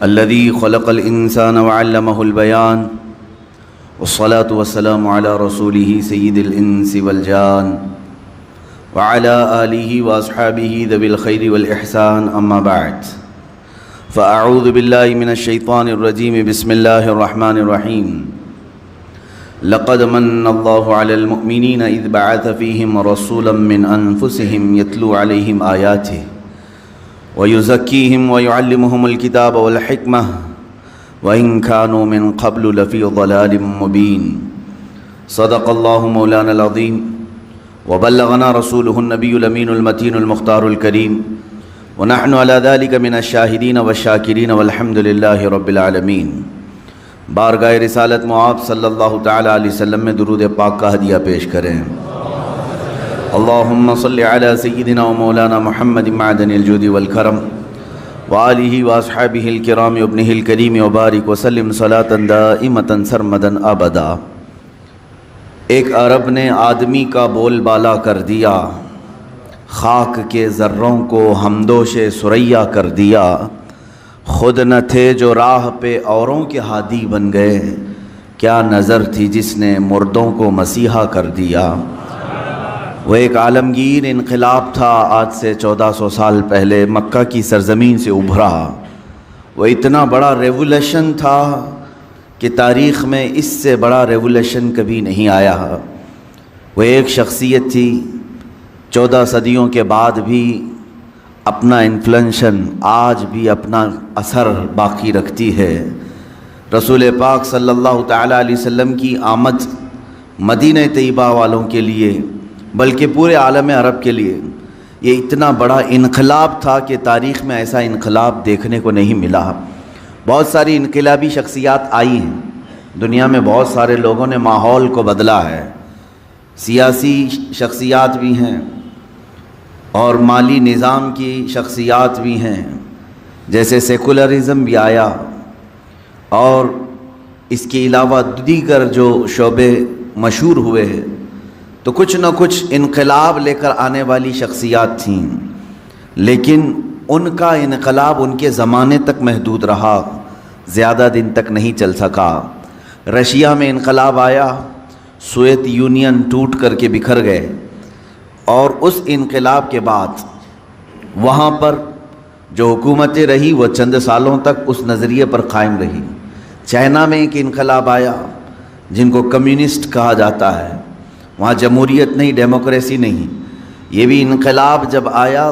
الذي خلق الإنسان وعلمه البيان والصلاة والسلام على رسوله سيد الإنس والجان وعلى آله وأصحابه ذوي الخير والإحسان أما بعد فأعوذ بالله من الشيطان الرجيم بسم الله الرحمن الرحيم لقد من الله على المؤمنين إذ بعث فيهم رسولا من أنفسهم يتلو عليهم آياته ويزكيهم ويعلمهم الكتاب والحكمة وإن كانوا من قبل لفي ضلال مبين صدق الله مولانا العظيم وبلغنا رسوله النبي الأمين المتين المختار الكريم ونحن على ذلك من الشاهدين والشاكرين والحمد لله رب العالمين۔ بارگاہ رسالت معاب صلی اللہ تعالی علیہ وسلم میں درود پاک کا ہدیہ پیش کریں۔ اللہم صلی علی سیدنا و مولانا محمد معدن الجود والکرم وآلہ واصحابہ الکرام ابنہ الکریم وبارک وسلم صلاة دائمتا سرمدا ابدا۔ ایک عرب نے آدمی کا بول بالا کر دیا، خاک کے ذروں کو ہمدوش ثریا کر دیا، خود نہ تھے جو راہ پہ اوروں کے ہادی بن گئے، کیا نظر تھی جس نے مردوں کو مسیحا کر دیا۔ وہ ایک عالمگیر انقلاب تھا، آج سے 1400 سال پہلے مکہ کی سرزمین سے ابھرا۔ وہ اتنا بڑا ریولیوشن تھا کہ تاریخ میں اس سے بڑا ریولیوشن کبھی نہیں آیا۔ وہ ایک شخصیت تھی 14 صدیوں کے بعد بھی اپنا انفلوئنس آج بھی اپنا اثر باقی رکھتی ہے۔ رسول پاک صلی اللہ تعالیٰ علیہ وسلم کی آمد مدینہ طیبہ والوں کے لیے بلکہ پورے عالم عرب کے لیے یہ اتنا بڑا انقلاب تھا کہ تاریخ میں ایسا انقلاب دیکھنے کو نہیں ملا۔ بہت ساری انقلابی شخصیات آئی ہیں دنیا میں، بہت سارے لوگوں نے ماحول کو بدلا ہے، سیاسی شخصیات بھی ہیں اور مالی نظام کی شخصیات بھی ہیں، جیسے سیکولرزم بھی آیا، اور اس کے علاوہ دیگر جو شعبے مشہور ہوئے ہیں، تو کچھ نہ کچھ انقلاب لے کر آنے والی شخصیات تھیں، لیکن ان کا انقلاب ان کے زمانے تک محدود رہا، زیادہ دن تک نہیں چل سکا۔ رشیا میں انقلاب آیا، سوویت یونین ٹوٹ کر کے بکھر گئے، اور اس انقلاب کے بعد وہاں پر جو حکومتیں رہی وہ چند سالوں تک اس نظریے پر قائم رہی۔ چائنا میں ایک انقلاب آیا جن کو کمیونسٹ کہا جاتا ہے، وہاں جمہوریت نہیں، ڈیموکریسی نہیں۔ یہ بھی انقلاب جب آیا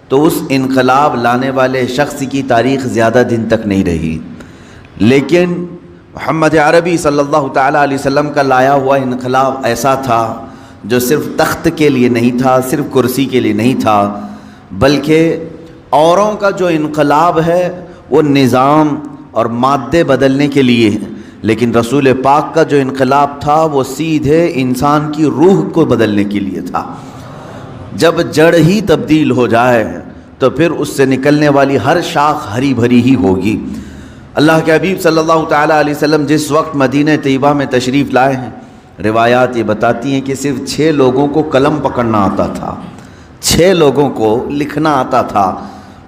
تو اس انقلاب لانے والے شخص کی تاریخ زیادہ دن تک نہیں رہی، لیکن محمد عربی صلی اللہ تعالیٰ علیہ وسلم کا لایا ہوا انقلاب ایسا تھا جو صرف تخت کے لیے نہیں تھا، صرف کرسی کے لیے نہیں تھا، بلکہ اوروں کا جو انقلاب ہے وہ نظام اور مادے بدلنے کے لیے ہے، لیکن رسول پاک کا جو انقلاب تھا وہ سیدھے انسان کی روح کو بدلنے کے لیے تھا۔ جب جڑ ہی تبدیل ہو جائے تو پھر اس سے نکلنے والی ہر شاخ ہری بھری ہی ہوگی۔ اللہ کے حبیب صلی اللہ تعالیٰ علیہ وسلم جس وقت مدینہ طیبہ میں تشریف لائے ہیں، روایات یہ بتاتی ہیں کہ صرف 6 لوگوں کو قلم پکڑنا آتا تھا، 6 لوگوں کو لکھنا آتا تھا،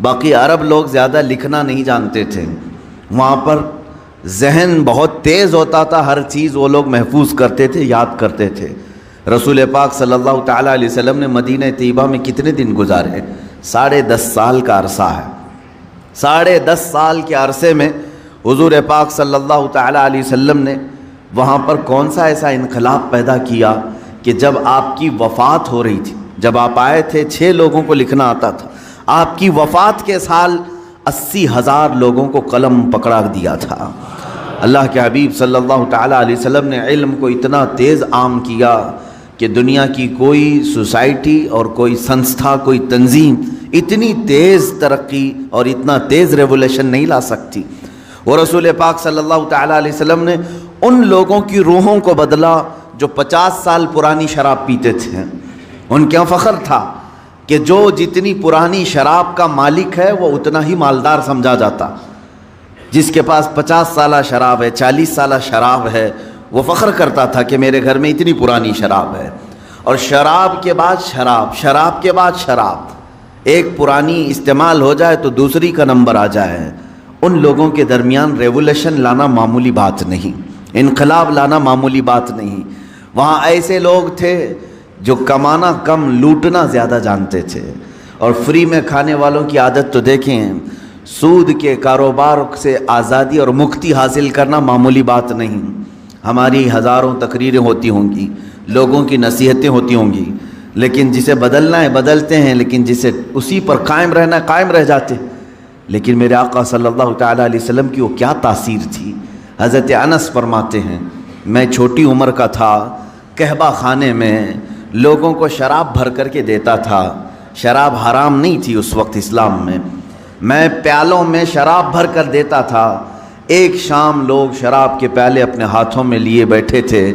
باقی عرب لوگ زیادہ لکھنا نہیں جانتے تھے۔ وہاں پر ذہن بہت تیز ہوتا تھا، ہر چیز وہ لوگ محفوظ کرتے تھے، یاد کرتے تھے۔ رسول پاک صلی اللہ تعالیٰ علیہ وسلم نے مدینہ طیبہ میں کتنے دن گزارے؟ 10.5 سال کا عرصہ ہے۔ 10.5 سال کے عرصے میں حضور پاک صلی اللہ تعالیٰ علیہ وسلم نے وہاں پر کون سا ایسا انقلاب پیدا کیا کہ جب آپ کی وفات ہو رہی تھی، جب آپ آئے تھے 6 لوگوں کو لکھنا آتا تھا، آپ کی وفات کے سال 80,000 لوگوں کو قلم پکڑا دیا تھا۔ اللہ کے حبیب صلی اللہ تعالیٰ علیہ وسلم نے علم کو اتنا تیز عام کیا کہ دنیا کی کوئی سوسائٹی اور کوئی سنستھا، کوئی تنظیم اتنی تیز ترقی اور اتنا تیز ریولیوشن نہیں لا سکتی۔ وہ رسول پاک صلی اللہ تعالیٰ علیہ وسلم نے ان لوگوں کی روحوں کو بدلا جو 50 سال پرانی شراب پیتے تھے۔ ان کے فخر تھا کہ جو جتنی پرانی شراب کا مالک ہے وہ اتنا ہی مالدار سمجھا جاتا۔ جس کے پاس 50 سالہ شراب ہے، 40 سالہ شراب ہے، وہ فخر کرتا تھا کہ میرے گھر میں اتنی پرانی شراب ہے۔ اور شراب کے بعد شراب، شراب کے بعد شراب، ایک پرانی استعمال ہو جائے تو دوسری کا نمبر آ جائے، ان لوگوں کے درمیان ریولیوشن لانا معمولی بات نہیں، انقلاب لانا معمولی بات نہیں۔ وہاں ایسے لوگ تھے جو کمانا کم لوٹنا زیادہ جانتے تھے، اور فری میں کھانے والوں کی عادت تو دیکھیں، سود کے کاروبار سے آزادی اور مکتی حاصل کرنا معمولی بات نہیں۔ ہماری ہزاروں تقریریں ہوتی ہوں گی، لوگوں کی نصیحتیں ہوتی ہوں گی، لیکن جسے بدلنا ہے بدلتے ہیں، لیکن جسے اسی پر قائم رہنا ہے قائم رہ جاتے۔ لیکن میرے آقا صلی اللہ تعالیٰ علیہ وسلم کی وہ کیا تاثیر تھی۔ حضرت انس فرماتے ہیں، میں چھوٹی عمر کا تھا، قہبہ خانے میں لوگوں کو شراب بھر کر کے دیتا تھا۔ شراب حرام نہیں تھی اس وقت اسلام میں پیالوں میں شراب بھر کر دیتا تھا۔ ایک شام لوگ شراب کے پیالے اپنے ہاتھوں میں لیے بیٹھے تھے،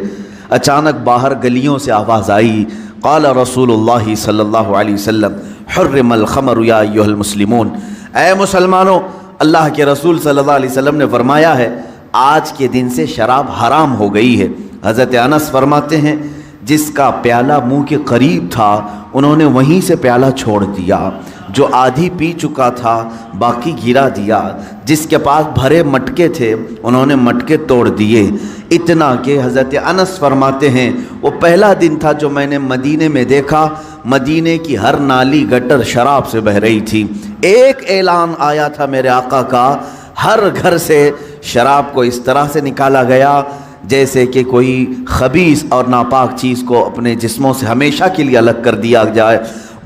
اچانک باہر گلیوں سے آواز آئی، قال رسول اللہ صلی اللہ علیہ وسلم حرم الخمر یا ایھا المسلمون، اے مسلمانوں، اللہ کے رسول صلی اللہ علیہ وسلم نے فرمایا ہے آج کے دن سے شراب حرام ہو گئی ہے۔ حضرت انس فرماتے ہیں جس کا پیالہ منہ کے قریب تھا انہوں نے وہیں سے پیالہ چھوڑ دیا، جو آدھی پی چکا تھا باقی گرا دیا، جس کے پاس بھرے مٹکے تھے انہوں نے مٹکے توڑ دیے، اتنا کہ حضرت انس فرماتے ہیں وہ پہلا دن تھا جو میں نے مدینے میں دیکھا، مدینے کی ہر نالی گٹر شراب سے بہہ رہی تھی۔ ایک اعلان آیا تھا میرے آقا کا، ہر گھر سے شراب کو اس طرح سے نکالا گیا جیسے کہ کوئی خبیث اور ناپاک چیز کو اپنے جسموں سے ہمیشہ کے لیے الگ کر دیا جائے۔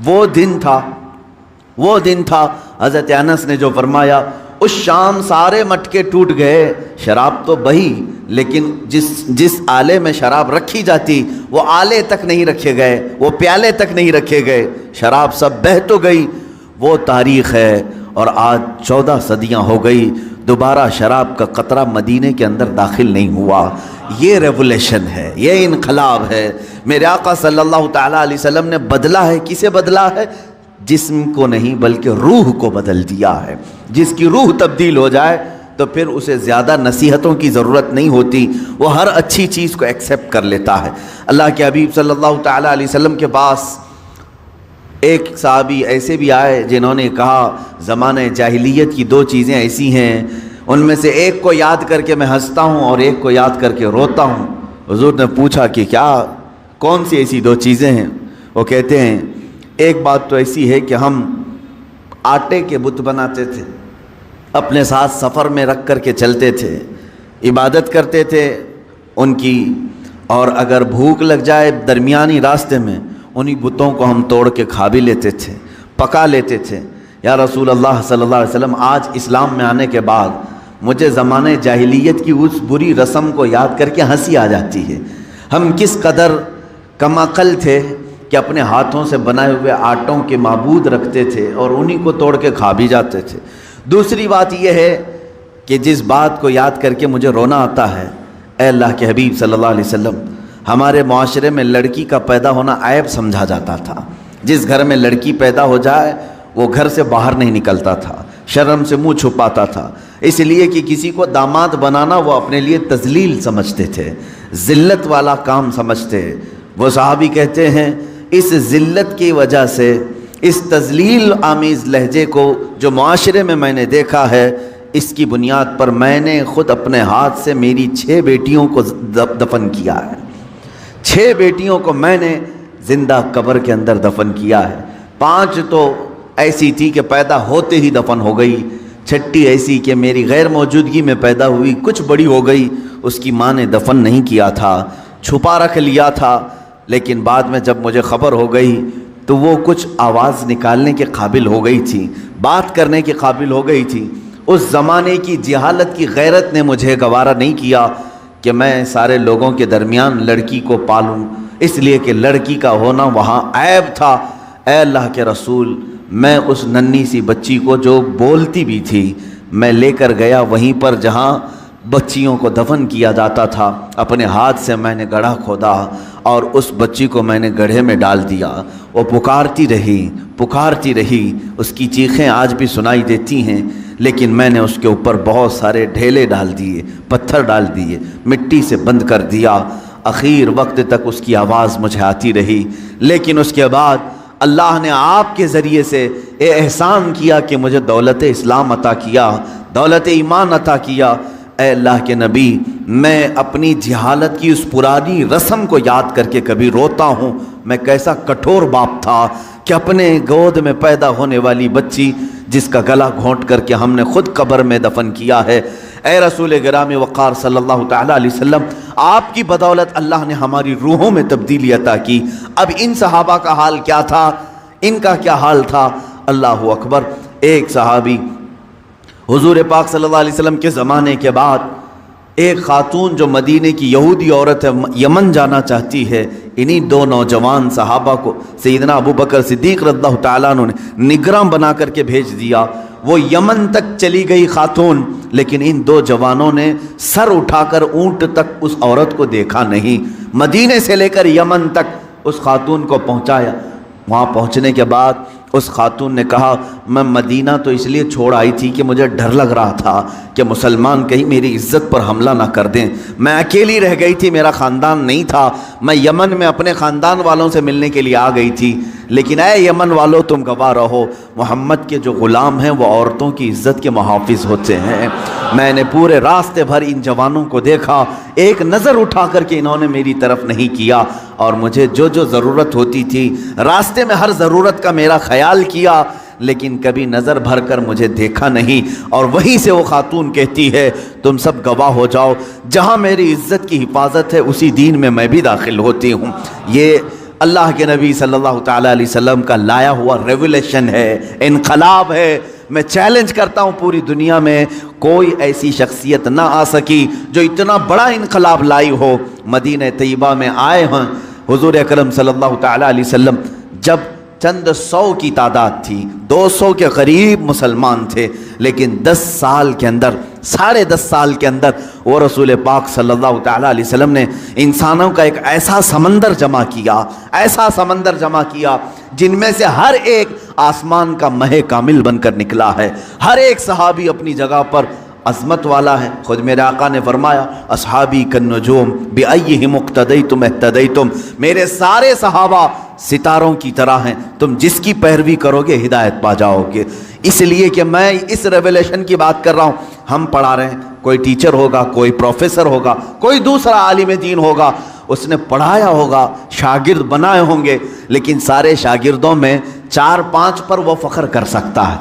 وہ دن تھا حضرت انس نے جو فرمایا، اس شام سارے مٹکے ٹوٹ گئے، شراب تو بہی لیکن جس آلے میں شراب رکھی جاتی وہ آلے تک نہیں رکھے گئے، وہ پیالے تک نہیں رکھے گئے، شراب سب بہہ تو گئی۔ وہ تاریخ ہے، اور آج 14 صدیاں ہو گئی، دوبارہ شراب کا قطرہ مدینے کے اندر داخل نہیں ہوا۔ یہ ریولیوشن ہے، یہ انقلاب ہے۔ میرے آقا صلی اللہ تعالیٰ علیہ وسلم نے بدلا ہے، کسے بدلا ہے؟ جسم کو نہیں بلکہ روح کو بدل دیا ہے۔ جس کی روح تبدیل ہو جائے تو پھر اسے زیادہ نصیحتوں کی ضرورت نہیں ہوتی، وہ ہر اچھی چیز کو ایکسیپٹ کر لیتا ہے۔ اللہ کے حبیب صلی اللہ تعالیٰ علیہ وسلم کے پاس ایک صحابی ایسے بھی آئے جنہوں نے کہا زمانہ جاہلیت کی 2 چیزیں ایسی ہیں، ان میں سے ایک کو یاد کر کے میں ہنستا ہوں اور ایک کو یاد کر کے روتا ہوں۔ حضور نے پوچھا کہ کون سی ایسی 2 چیزیں ہیں؟ وہ کہتے ہیں ایک بات تو ایسی ہے کہ ہم آٹے کے بت بناتے تھے، اپنے ساتھ سفر میں رکھ کر کے چلتے تھے، عبادت کرتے تھے ان کی، اور اگر بھوک لگ جائے درمیانی راستے میں انہی بتوں کو ہم توڑ کے کھا بھی لیتے تھے، پکا لیتے تھے۔ یا رسول اللہ صلی اللہ علیہ وسلم، آج اسلام میں آنے کے بعد مجھے زمانہ جاہلیت کی اس بری رسم کو یاد کر کے ہنسی آ جاتی ہے۔ ہم کس قدر کم عقل تھے کہ اپنے ہاتھوں سے بنائے ہوئے آٹوں کے معبود رکھتے تھے اور انہی کو توڑ کے کھا بھی جاتے تھے۔ دوسری بات یہ ہے کہ جس بات کو یاد کر کے مجھے رونا آتا ہے، اے اللہ کے حبیب صلی اللہ علیہ وسلم، ہمارے معاشرے میں لڑکی کا پیدا ہونا عیب سمجھا جاتا تھا۔ جس گھر میں لڑکی پیدا ہو جائے وہ گھر سے باہر نہیں نکلتا تھا، شرم سے منہ چھپاتا تھا، اس لیے کہ کسی کو داماد بنانا وہ اپنے لیے تذلیل سمجھتے تھے، ذلت والا کام سمجھتے۔ وہ صحابی کہتے ہیں اس ذلت کی وجہ سے، اس تذلیل آمیز لہجے کو جو معاشرے میں نے دیکھا ہے، اس کی بنیاد پر میں نے خود اپنے ہاتھ سے میری 6 بیٹیوں کو دفن کیا ہے۔ 6 بیٹیوں کو میں نے زندہ قبر کے اندر دفن کیا ہے۔ 5 تو ایسی تھی کہ پیدا ہوتے ہی دفن ہو گئی، 6ٹھی ایسی کہ میری غیر موجودگی میں پیدا ہوئی، کچھ بڑی ہو گئی، اس کی ماں نے دفن نہیں کیا تھا، چھپا رکھ لیا تھا، لیکن بعد میں جب مجھے خبر ہو گئی تو وہ کچھ آواز نکالنے کے قابل ہو گئی تھی، بات کرنے کے قابل ہو گئی تھی۔ اس زمانے کی جہالت کی غیرت نے مجھے گوارا نہیں کیا کہ میں سارے لوگوں کے درمیان لڑکی کو پالوں، اس لیے کہ لڑکی کا ہونا وہاں عیب تھا۔ اے اللہ کے رسول، میں اس ننھی سی بچی کو جو بولتی بھی تھی میں لے کر گیا وہیں پر جہاں بچیوں کو دفن کیا جاتا تھا، اپنے ہاتھ سے میں نے گڑھا کھودا اور اس بچی کو میں نے گڑھے میں ڈال دیا۔ وہ پکارتی رہی، اس کی چیخیں آج بھی سنائی دیتی ہیں، لیکن میں نے اس کے اوپر بہت سارے ڈھیلے ڈال دیے، پتھر ڈال دیے، مٹی سے بند کر دیا۔ آخر وقت تک اس کی آواز مجھے آتی رہی، لیکن اس کے بعد اللہ نے آپ کے ذریعے سے احسان کیا کہ مجھے دولت اسلام عطا کیا، دولت ایمان عطا کیا۔ اے اللہ کے نبی، میں اپنی جہالت کی اس پرانی رسم کو یاد کر کے کبھی روتا ہوں، میں کیسا کٹھور باپ تھا کہ اپنے گود میں پیدا ہونے والی بچی جس کا گلا گھونٹ کر کے ہم نے خود قبر میں دفن کیا ہے۔ اے رسول گرامی وقار صلی اللہ تعالیٰ علیہ وسلم، آپ کی بدولت اللہ نے ہماری روحوں میں تبدیلی عطا کی۔ اب ان صحابہ کا حال کیا تھا، ان کا کیا حال تھا؟ اللہ اکبر۔ ایک صحابی حضور پاک صلی اللہ علیہ وسلم کے زمانے کے بعد ایک خاتون جو مدینے کی یہودی عورت ہے، یمن جانا چاہتی ہے، انہی دو نوجوان صحابہ کو سیدنا ابو بکر صدیق رضی اللہ تعالیٰ عنہ نے نگراں بنا کر کے بھیج دیا۔ وہ یمن تک چلی گئی خاتون، لیکن ان دو جوانوں نے سر اٹھا کر اونٹ تک اس عورت کو دیکھا نہیں۔ مدینے سے لے کر یمن تک اس خاتون کو پہنچایا۔ وہاں پہنچنے کے بعد اس خاتون نے کہا، میں مدینہ تو اس لیے چھوڑ آئی تھی کہ مجھے ڈر لگ رہا تھا کہ مسلمان کہیں میری عزت پر حملہ نہ کر دیں۔ میں اکیلی رہ گئی تھی، میرا خاندان نہیں تھا، میں یمن میں اپنے خاندان والوں سے ملنے کے لیے آ گئی تھی۔ لیکن اے یمن والوں، تم گواہ رہو، محمد کے جو غلام ہیں وہ عورتوں کی عزت کے محافظ ہوتے ہیں۔ میں نے پورے راستے بھر ان جوانوں کو دیکھا، ایک نظر اٹھا کر کے انہوں نے میری طرف نہیں کیا، اور مجھے جو جو ضرورت ہوتی تھی راستے میں ہر ضرورت کا میرا خیال کیا، لیکن کبھی نظر بھر کر مجھے دیکھا نہیں۔ اور وہیں سے وہ خاتون کہتی ہے، تم سب گواہ ہو جاؤ، جہاں میری عزت کی حفاظت ہے اسی دین میں میں بھی داخل ہوتی ہوں۔ یہ اللہ کے نبی صلی اللہ تعالیٰ علیہ وسلم کا لایا ہوا ریولیشن ہے، انقلاب ہے۔ میں چیلنج کرتا ہوں، پوری دنیا میں کوئی ایسی شخصیت نہ آ سکی جو اتنا بڑا انقلاب لائی ہو۔ مدینہ طیبہ میں آئے ہیں حضور اکرم صلی اللہ تعالیٰ علیہ وسلم، جب چند سو کی تعداد تھی، 200 کے قریب مسلمان تھے، لیکن 10 سال کے اندر، 10.5 سال کے اندر وہ رسول پاک صلی اللہ تعالیٰ علیہ وسلم نے انسانوں کا ایک ایسا سمندر جمع کیا، ایسا سمندر جمع کیا جن میں سے ہر ایک آسمان کا مہ کامل بن کر نکلا ہے۔ ہر ایک صحابی اپنی جگہ پر عظمت والا ہے۔ خود میرے آقا نے فرمایا، اصحابی کالنجوم بأیہم اقتدیتم اہتدیتم، میرے سارے صحابہ ستاروں کی طرح ہیں، تم جس کی پیروی کرو گے ہدایت پا جاؤ گے۔ اس لیے کہ میں اس ریولیشن کی بات کر رہا ہوں، ہم پڑھا رہے ہیں، کوئی ٹیچر ہوگا، کوئی پروفیسر ہوگا، کوئی دوسرا عالم دین ہوگا، اس نے پڑھایا ہوگا، شاگرد بنائے ہوں گے، لیکن سارے شاگردوں میں 4-5 پر وہ فخر کر سکتا ہے،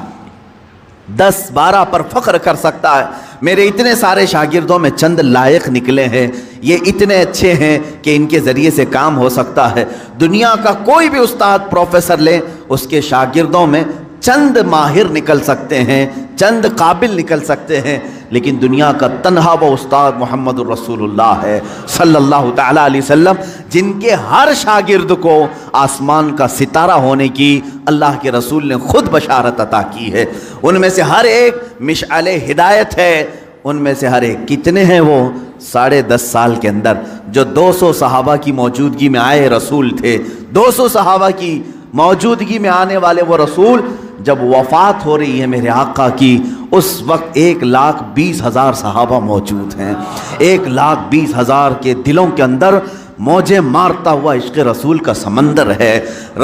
10-12 پر فخر کر سکتا ہے۔ میرے اتنے سارے شاگردوں میں چند لائق نکلے ہیں، یہ اتنے اچھے ہیں کہ ان کے ذریعے سے کام ہو سکتا ہے۔ دنیا کا کوئی بھی استاد پروفیسر لیں، اس کے شاگردوں میں چند ماہر نکل سکتے ہیں، چند قابل نکل سکتے ہیں، لیکن دنیا کا تنہا وہ استاد محمد الرسول اللہ ہے صلی اللہ تعالیٰ علیہ وسلم، جن کے ہر شاگرد کو آسمان کا ستارہ ہونے کی اللہ کے رسول نے خود بشارت عطا کی ہے۔ ان میں سے ہر ایک مشعل ہدایت ہے۔ ان میں سے ہر ایک کتنے ہیں؟ وہ 10.5 سال کے اندر جو 200 صحابہ کی موجودگی میں آئے رسول تھے، 200 صحابہ کی موجودگی میں آنے والے وہ رسول، جب وفات ہو رہی ہے میرے آقا کی، اس وقت 1,20,000 صحابہ موجود ہیں۔ 1,20,000 کے دلوں کے اندر موجیں مارتا ہوا عشق رسول کا سمندر ہے۔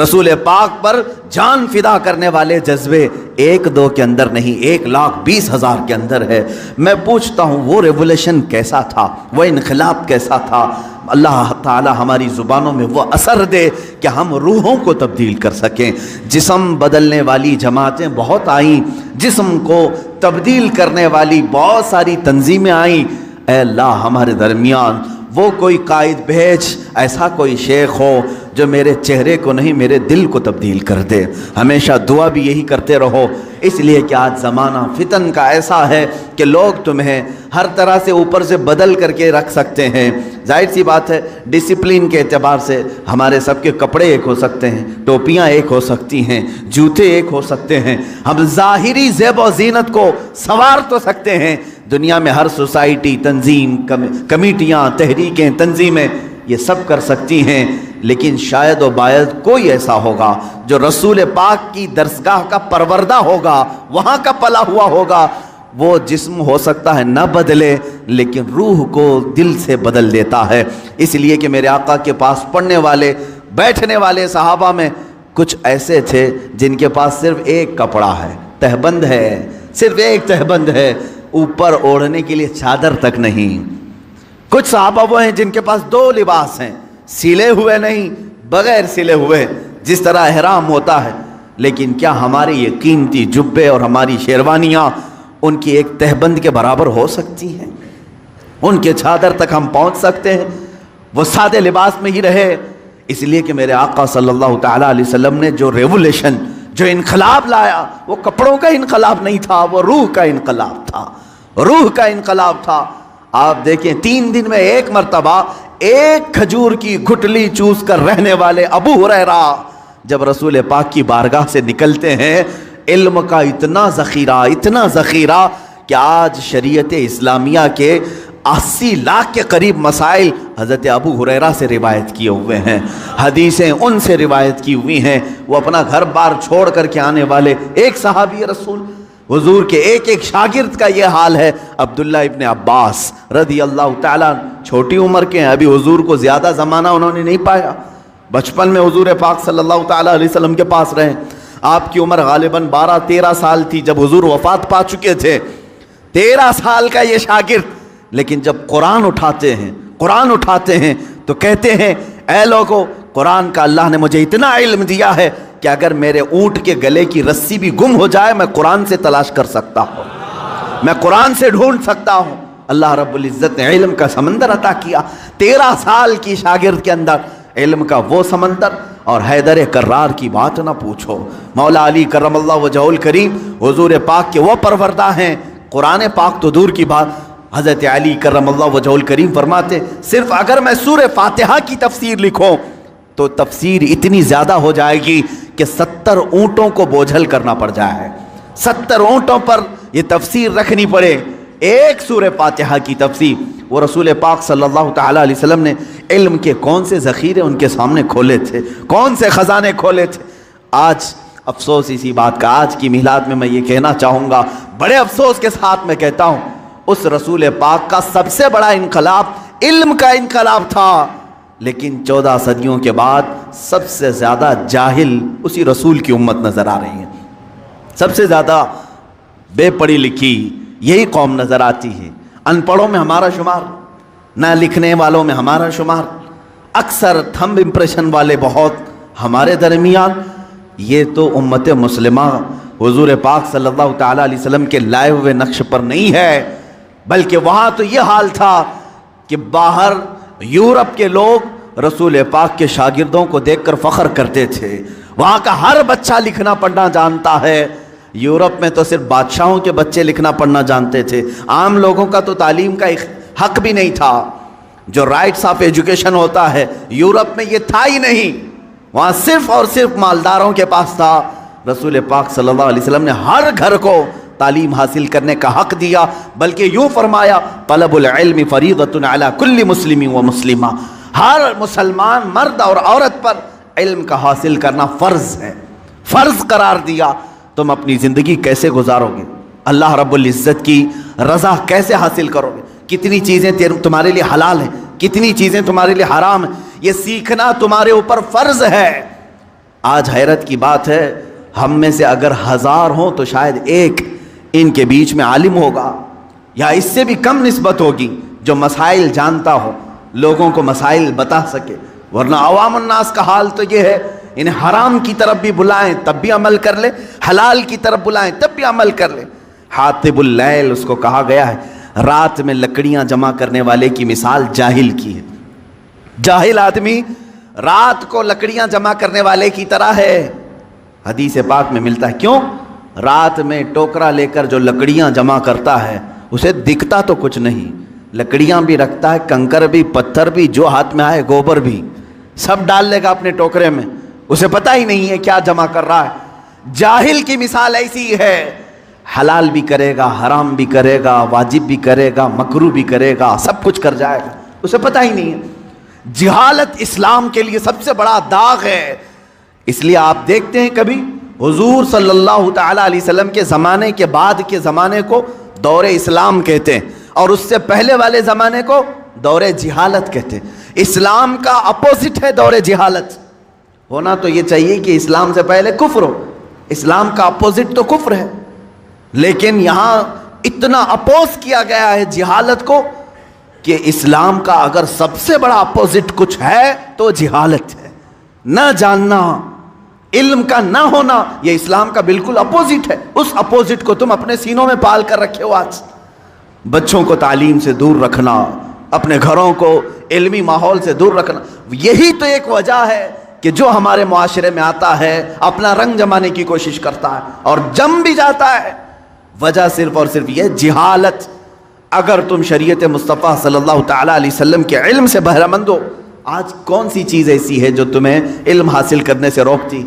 رسول پاک پر جان فدا کرنے والے جذبے 1-2 کے اندر نہیں، 1,20,000 کے اندر ہے۔ میں پوچھتا ہوں، وہ ریولیشن کیسا تھا، وہ انقلاب کیسا تھا؟ اللہ تعالی ہماری زبانوں میں وہ اثر دے کہ ہم روحوں کو تبدیل کر سکیں۔ جسم بدلنے والی جماعتیں بہت آئیں، جسم کو تبدیل کرنے والی بہت ساری تنظیمیں آئیں۔ اے اللہ، ہمارے درمیان وہ کوئی قائد بھیج، ایسا کوئی شیخ ہو جو میرے چہرے کو نہیں میرے دل کو تبدیل کر دے۔ ہمیشہ دعا بھی یہی کرتے رہو، اس لیے کہ آج زمانہ فتن کا ایسا ہے کہ لوگ تمہیں ہر طرح سے اوپر سے بدل کر کے رکھ سکتے ہیں۔ ظاہر سی بات ہے، ڈسپلن کے اعتبار سے ہمارے سب کے کپڑے ایک ہو سکتے ہیں، ٹوپیاں ایک ہو سکتی ہیں، جوتے ایک ہو سکتے ہیں، ہم ظاہری زیب و زینت کو سنوار تو سکتے ہیں۔ دنیا میں ہر سوسائٹی، تنظیم، کمیٹیاں، تحریکیں، تنظیمیں یہ سب کر سکتی ہیں، لیکن شاید و باید کوئی ایسا ہوگا جو رسول پاک کی درسگاہ کا پروردہ ہوگا، وہاں کا پلا ہوا ہوگا۔ وہ جسم ہو سکتا ہے نہ بدلے، لیکن روح کو دل سے بدل دیتا ہے۔ اس لیے کہ میرے آقا کے پاس پڑھنے والے، بیٹھنے والے صحابہ میں کچھ ایسے تھے جن کے پاس صرف ایک کپڑا ہے، تہبند ہے، صرف ایک تہبند ہے، اوپر اوڑھنے کے لیے چادر تک نہیں۔ کچھ صحابہ وہ ہیں جن کے پاس 2 لباس ہیں، سلے ہوئے نہیں، بغیر سلے ہوئے، جس طرح احرام ہوتا ہے۔ لیکن کیا ہمارے یہ قیمتی جبے اور ہماری شیروانیاں ان کی ایک تہبند کے برابر ہو سکتی ہیں؟ ان کے چادر تک ہم پہنچ سکتے ہیں؟ وہ سادے لباس میں ہی رہے، اس لیے کہ میرے آقا صلی اللہ تعالیٰ علیہ وسلم نے جو ریولیشن، جو انقلاب لایا، وہ کپڑوں کا انقلاب نہیں تھا، وہ روح کا انقلاب تھا، روح کا انقلاب تھا۔ آپ دیکھیں 3 دن میں 1 مرتبہ 1 کھجور کی گھٹلی چوس کر رہنے والے ابو ہریرہ جب رسول پاک کی بارگاہ سے نکلتے ہیں، علم کا اتنا ذخیرہ کہ آج شریعت اسلامیہ کے 80 لاکھ کے قریب مسائل حضرت ابو ہریرہ سے روایت کیے ہوئے ہیں، حدیثیں ان سے روایت کی ہوئی ہیں۔ وہ اپنا گھر بار چھوڑ کر کے آنے والے ایک صحابی رسول، حضور کے ایک شاگرد کا یہ حال ہے۔ عبداللہ ابن عباس رضی اللہ تعالیٰ چھوٹی عمر کے ہیں، ابھی حضور کو زیادہ زمانہ انہوں نے نہیں پایا، بچپن میں حضور پاک صلی اللہ تعالیٰ علیہ وسلم کے پاس رہے۔ آپ کی عمر غالباً 12-13 سال تھی جب حضور وفات پا چکے تھے۔ 13 سال کا یہ شاگرد، لیکن جب قرآن اٹھاتے ہیں تو کہتے ہیں اے لوگو، قرآن کا اللہ نے مجھے اتنا علم دیا ہے کہ اگر میرے اونٹ کے گلے کی رسی بھی گم ہو جائے میں قرآن سے تلاش کر سکتا ہوں، میں قرآن سے ڈھونڈ سکتا ہوں۔ اللہ رب العزت نے علم کا سمندر عطا کیا۔ 13 سال کی شاگرد کے اندر علم کا وہ سمندر، اور حیدر کرار کی بات نہ پوچھو۔ مولا علی کرم اللہ وجہہ الکریم حضور پاک کے وہ پروردہ ہیں، قرآن پاک تو دور کی بات، حضرت علی کرم اللہ وجہہ الکریم فرماتے صرف اگر میں سورہ فاتحہ کی تفسیر لکھوں تو تفسیر اتنی زیادہ ہو جائے گی کہ 70 اونٹوں کو بوجھل کرنا پڑ جائے، 70 اونٹوں پر یہ تفسیر رکھنی پڑے، ایک سورہ فاتحہ کی تفسیر۔ وہ رسول پاک صلی اللہ تعالیٰ علیہ وسلم نے علم کے کون سے ذخیرے ان کے سامنے کھولے تھے، کون سے خزانے کھولے تھے۔ آج افسوس اسی بات کا، آج کی میلاد میں میں یہ کہنا چاہوں گا، بڑے افسوس کے ساتھ میں کہتا ہوں، اس رسول پاک کا سب سے بڑا انقلاب علم کا انقلاب تھا، لیکن 14 صدیوں کے بعد سب سے زیادہ جاہل اسی رسول کی امت نظر آ رہی ہے، سب سے زیادہ بے پڑھی لکھی یہی قوم نظر آتی ہے۔ ان پڑھوں میں ہمارا شمار، نہ لکھنے والوں میں ہمارا شمار، اکثر تھمب امپریشن والے بہت ہمارے درمیان۔ یہ تو امت مسلمہ حضور پاک صلی اللہ تعالیٰ علیہ وسلم کے لائے ہوئے نقش پر نہیں ہے، بلکہ وہاں تو یہ حال تھا کہ باہر یورپ کے لوگ رسول پاک کے شاگردوں کو دیکھ کر فخر کرتے تھے، وہاں کا ہر بچہ لکھنا پڑھنا جانتا ہے۔ یورپ میں تو صرف بادشاہوں کے بچے لکھنا پڑھنا جانتے تھے، عام لوگوں کا تو تعلیم کا حق بھی نہیں تھا، جو رائٹس آف ایجوکیشن ہوتا ہے یورپ میں یہ تھا ہی نہیں، وہاں صرف اور صرف مالداروں کے پاس تھا۔ رسول پاک صلی اللہ علیہ وسلم نے ہر گھر کو تعلیم حاصل کرنے کا حق دیا، بلکہ یوں فرمایا طلب العلم فریضۃ علی کل مسلم و مسلمہ، ہر مسلمان مرد اور عورت پر علم کا حاصل کرنا فرض ہے، فرض قرار دیا۔ تم اپنی زندگی کیسے گزارو گے، اللہ رب العزت کی رضا کیسے حاصل کرو گے، کتنی چیزیں تمہارے لیے حلال ہیں، کتنی چیزیں تمہارے لیے حرام ہیں، یہ سیکھنا تمہارے اوپر فرض ہے۔ آج حیرت کی بات ہے، ہم میں سے اگر 1000 ہوں تو شاید ایک ان کے بیچ میں عالم ہوگا، یا اس سے بھی کم نسبت ہوگی، جو مسائل جانتا ہو، لوگوں کو مسائل بتا سکے، ورنہ عوام الناس کا حال تو یہ ہے، انہیں حرام کی طرف بھی بلائیں تب بھی عمل کر لے، حلال کی طرف بلائیں تب بھی عمل کر لے۔ حاطب اللیل اس کو کہا گیا ہے، رات میں لکڑیاں جمع کرنے والے کی مثال جاہل کی ہے، جاہل آدمی رات کو لکڑیاں جمع کرنے والے کی طرح ہے۔ حدیث پاک میں ملتا ہے، کیوں؟ رات میں ٹوکرا لے کر جو لکڑیاں جمع کرتا ہے اسے دکھتا تو کچھ نہیں، لکڑیاں بھی رکھتا ہے، کنکر بھی، پتھر بھی، جو ہاتھ میں آئے، گوبر بھی، سب ڈال لے گا اپنے ٹوکرے میں، اسے پتہ ہی نہیں ہے کیا جمع کر رہا ہے۔ جاہل کی مثال ایسی ہے، حلال بھی کرے گا، حرام بھی کرے گا، واجب بھی کرے گا، مکروہ بھی کرے گا، سب کچھ کر جائے گا، اسے پتہ ہی نہیں ہے۔ جہالت اسلام کے لیے سب سے بڑا داغ ہے، اس لیے آپ دیکھتے ہیں کبھی حضور صلی اللہ تعالیٰ علیہ وسلم کے زمانے کے بعد کے زمانے کو دور اسلام کہتے ہیں، اور اس سے پہلے والے زمانے کو دور جہالت کہتے ہیں۔ اسلام کا اپوزٹ ہے دور جہالت، ہونا تو یہ چاہیے کہ اسلام سے پہلے کفر ہو. اسلام کا اپوزٹ تو کفر ہے، لیکن یہاں اتنا اپوز کیا گیا ہے جہالت کو کہ اسلام کا اگر سب سے بڑا اپوزٹ کچھ ہے تو جہالت ہے. نہ جاننا، علم کا نہ ہونا، یہ اسلام کا بالکل اپوزٹ ہے. اس اپوزٹ کو تم اپنے سینوں میں پال کر رکھے ہو. آج بچوں کو تعلیم سے دور رکھنا، اپنے گھروں کو علمی ماحول سے دور رکھنا، یہی تو ایک وجہ ہے کہ جو ہمارے معاشرے میں آتا ہے اپنا رنگ جمانے کی کوشش کرتا ہے اور جم بھی جاتا ہے. وجہ صرف اور صرف یہ جہالت. اگر تم شریعت مصطفیٰ صلی اللہ تعالیٰ علیہ وسلم کے علم سے بہرہ مند ہو، آج کون سی چیز ایسی ہے جو تمہیں علم حاصل کرنے سے روکتی؟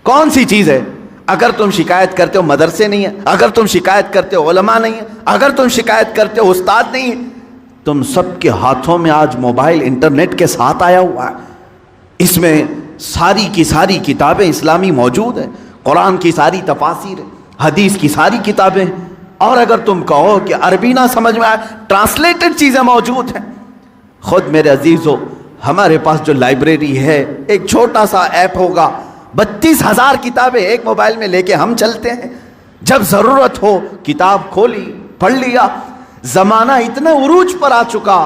کون سی چیز ہے؟ اگر تم شکایت کرتے ہو مدرسے نہیں ہیں، اگر تم شکایت کرتے ہو علماء نہیں ہیں، اگر تم شکایت کرتے ہو استاد نہیں ہیں، تم سب کے ہاتھوں میں آج موبائل انٹرنیٹ کے ساتھ آیا ہوا ہے. اس میں ساری کی ساری کتابیں اسلامی موجود ہیں، قرآن کی ساری تفاسیر ہیں، حدیث کی ساری کتابیں. اور اگر تم کہو کہ عربی نہ سمجھ میں آئے، ٹرانسلیٹڈ چیزیں موجود ہیں. خود میرے عزیزو، ہمارے پاس جو لائبریری ہے، ایک چھوٹا سا ایپ ہوگا، 32,000 کتابیں ایک موبائل میں لے کے ہم چلتے ہیں. جب ضرورت ہو کتاب کھولی، پڑھ لیا. زمانہ اتنا عروج پر آ چکا،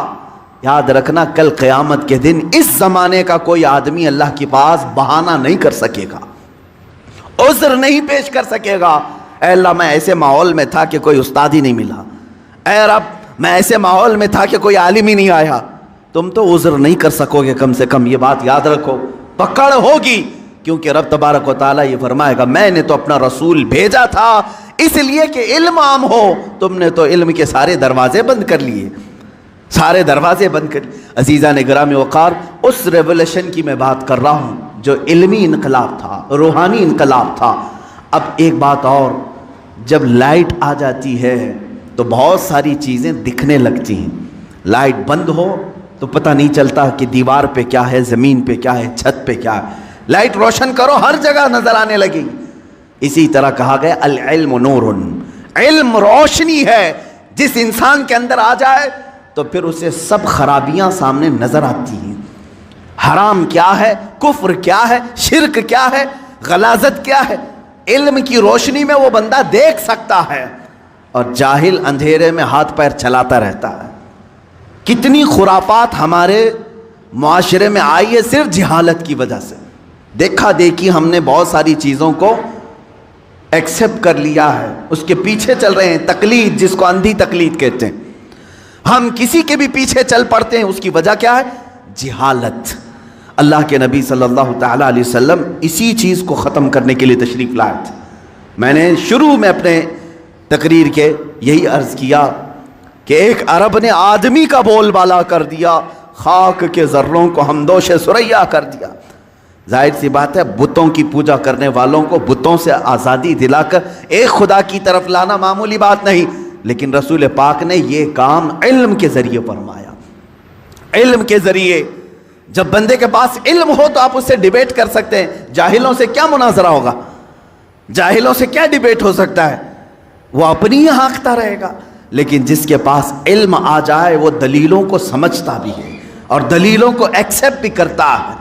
یاد رکھنا کل قیامت کے دن اس زمانے کا کوئی آدمی اللہ کے پاس بہانہ نہیں کر سکے گا، عذر نہیں پیش کر سکے گا. اے اللہ، میں ایسے ماحول میں تھا کہ کوئی استاد ہی نہیں ملا. اے رب، میں ایسے ماحول میں تھا کہ کوئی عالم ہی نہیں آیا. تم تو عذر نہیں کر سکو گے. کم سے کم یہ بات یاد رکھو، پکڑ ہوگی. کیونکہ رب تبارک و تعالیٰ یہ فرمائے گا، میں نے تو اپنا رسول بھیجا تھا اس لیے کہ علم عام ہو، تم نے تو علم کے سارے دروازے بند کر لیے، سارے دروازے بند کر لیے. عزیزان گرامی وقار، اس ریولوشن کی میں بات کر رہا ہوں جو علمی انقلاب تھا، روحانی انقلاب تھا. اب ایک بات اور، جب لائٹ آ جاتی ہے تو بہت ساری چیزیں دکھنے لگتی ہیں. لائٹ بند ہو تو پتہ نہیں چلتا کہ دیوار پہ کیا ہے، زمین پہ کیا ہے، چھت پہ کیا ہے. لائٹ روشن کرو، ہر جگہ نظر آنے لگی. اسی طرح کہا گیا العلم نور، علم روشنی ہے. جس انسان کے اندر آ جائے تو پھر اسے سب خرابیاں سامنے نظر آتی ہیں. حرام کیا ہے، کفر کیا ہے، شرک کیا ہے، غلاظت کیا ہے. علم کی روشنی میں وہ بندہ دیکھ سکتا ہے، اور جاہل اندھیرے میں ہاتھ پیر چلاتا رہتا ہے. کتنی خرافات ہمارے معاشرے میں آئی ہے صرف جہالت کی وجہ سے. دیکھا دیکھی ہم نے بہت ساری چیزوں کو ایکسیپٹ کر لیا ہے، اس کے پیچھے چل رہے ہیں. تقلید، جس کو اندھی تقلید کہتے ہیں، ہم کسی کے بھی پیچھے چل پڑتے ہیں. اس کی وجہ کیا ہے؟ جہالت. اللہ کے نبی صلی اللہ تعالیٰ علیہ وسلم اسی چیز کو ختم کرنے کے لیے تشریف لائے تھے. میں نے شروع میں اپنے تقریر کے یہی عرض کیا کہ ایک عرب نے آدمی کا بول بالا کر دیا، خاک کے ذروں کو ہمدوش ثریا کر دیا. ظاہر سی بات ہے، بتوں کی پوجا کرنے والوں کو بتوں سے آزادی دلا کر ایک خدا کی طرف لانا معمولی بات نہیں. لیکن رسول پاک نے یہ کام علم کے ذریعے فرمایا. علم کے ذریعے جب بندے کے پاس علم ہو تو آپ اس سے ڈیبیٹ کر سکتے ہیں. جاہلوں سے کیا مناظرہ ہوگا؟ جاہلوں سے کیا ڈیبیٹ ہو سکتا ہے؟ وہ اپنی ہی ہانکتا رہے گا. لیکن جس کے پاس علم آ جائے وہ دلیلوں کو سمجھتا بھی ہے اور دلیلوں کو ایکسیپٹ بھی کرتا ہے.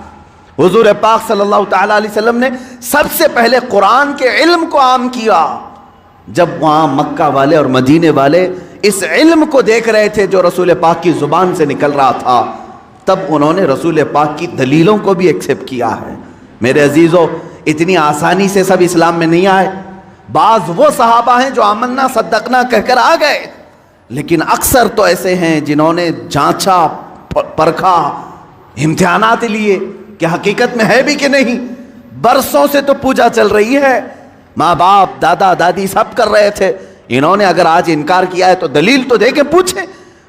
حضور پاک صلی اللہ تعالیٰ علیہ وسلم نے سب سے پہلے قرآن کے علم کو عام کیا. جب وہاں مکہ والے اور مدینے والے اس علم کو دیکھ رہے تھے جو رسول پاک کی زبان سے نکل رہا تھا، تب انہوں نے رسول پاک کی دلیلوں کو بھی ایکسیپٹ کیا ہے. میرے عزیزو، اتنی آسانی سے سب اسلام میں نہیں آئے. بعض وہ صحابہ ہیں جو آمنا صدقنا کہہ کر آ گئے، لیکن اکثر تو ایسے ہیں جنہوں نے جانچا، پرکھا، امتحانات لیے کہ حقیقت میں ہے بھی کہ نہیں. برسوں سے تو پوجا چل رہی ہے، ماں باپ دادا دادی سب کر رہے تھے. انہوں نے اگر آج انکار کیا ہے تو دلیل تو دے کے پوچھیں.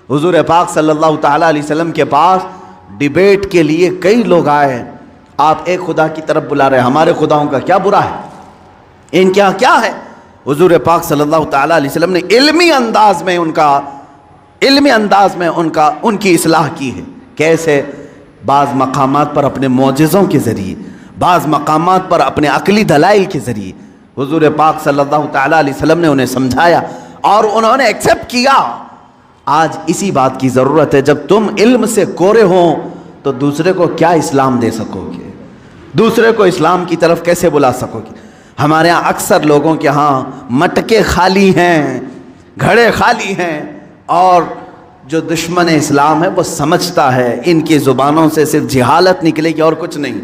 حضور پاک صلی اللہ تعالیٰ علیہ وسلم کے پاس ڈیبیٹ کے لیے کئی لوگ آئے. آپ ایک خدا کی طرف بلا رہے ہیں، ہمارے خداؤں کا کیا برا ہے، ان کے یہاں کیا ہے؟ حضور پاک صلی اللہ تعالیٰ علیہ وسلم نے علمی انداز میں ان کی اصلاح کی ہے. کیسے؟ بعض مقامات پر اپنے معجزوں کے ذریعے، بعض مقامات پر اپنے عقلی دلائل کے ذریعے حضور پاک صلی اللہ تعالیٰ علیہ وسلم نے انہیں سمجھایا اور انہوں نے ایکسیپٹ کیا. آج اسی بات کی ضرورت ہے. جب تم علم سے کورے ہو تو دوسرے کو کیا اسلام دے سکو گے؟ دوسرے کو اسلام کی طرف کیسے بلا سکو گے؟ ہمارے ہاں اکثر لوگوں کے ہاں مٹکے خالی ہیں، گھڑے خالی ہیں، اور جو دشمن اسلام ہے وہ سمجھتا ہے ان کی زبانوں سے صرف جہالت نکلے گی اور کچھ نہیں۔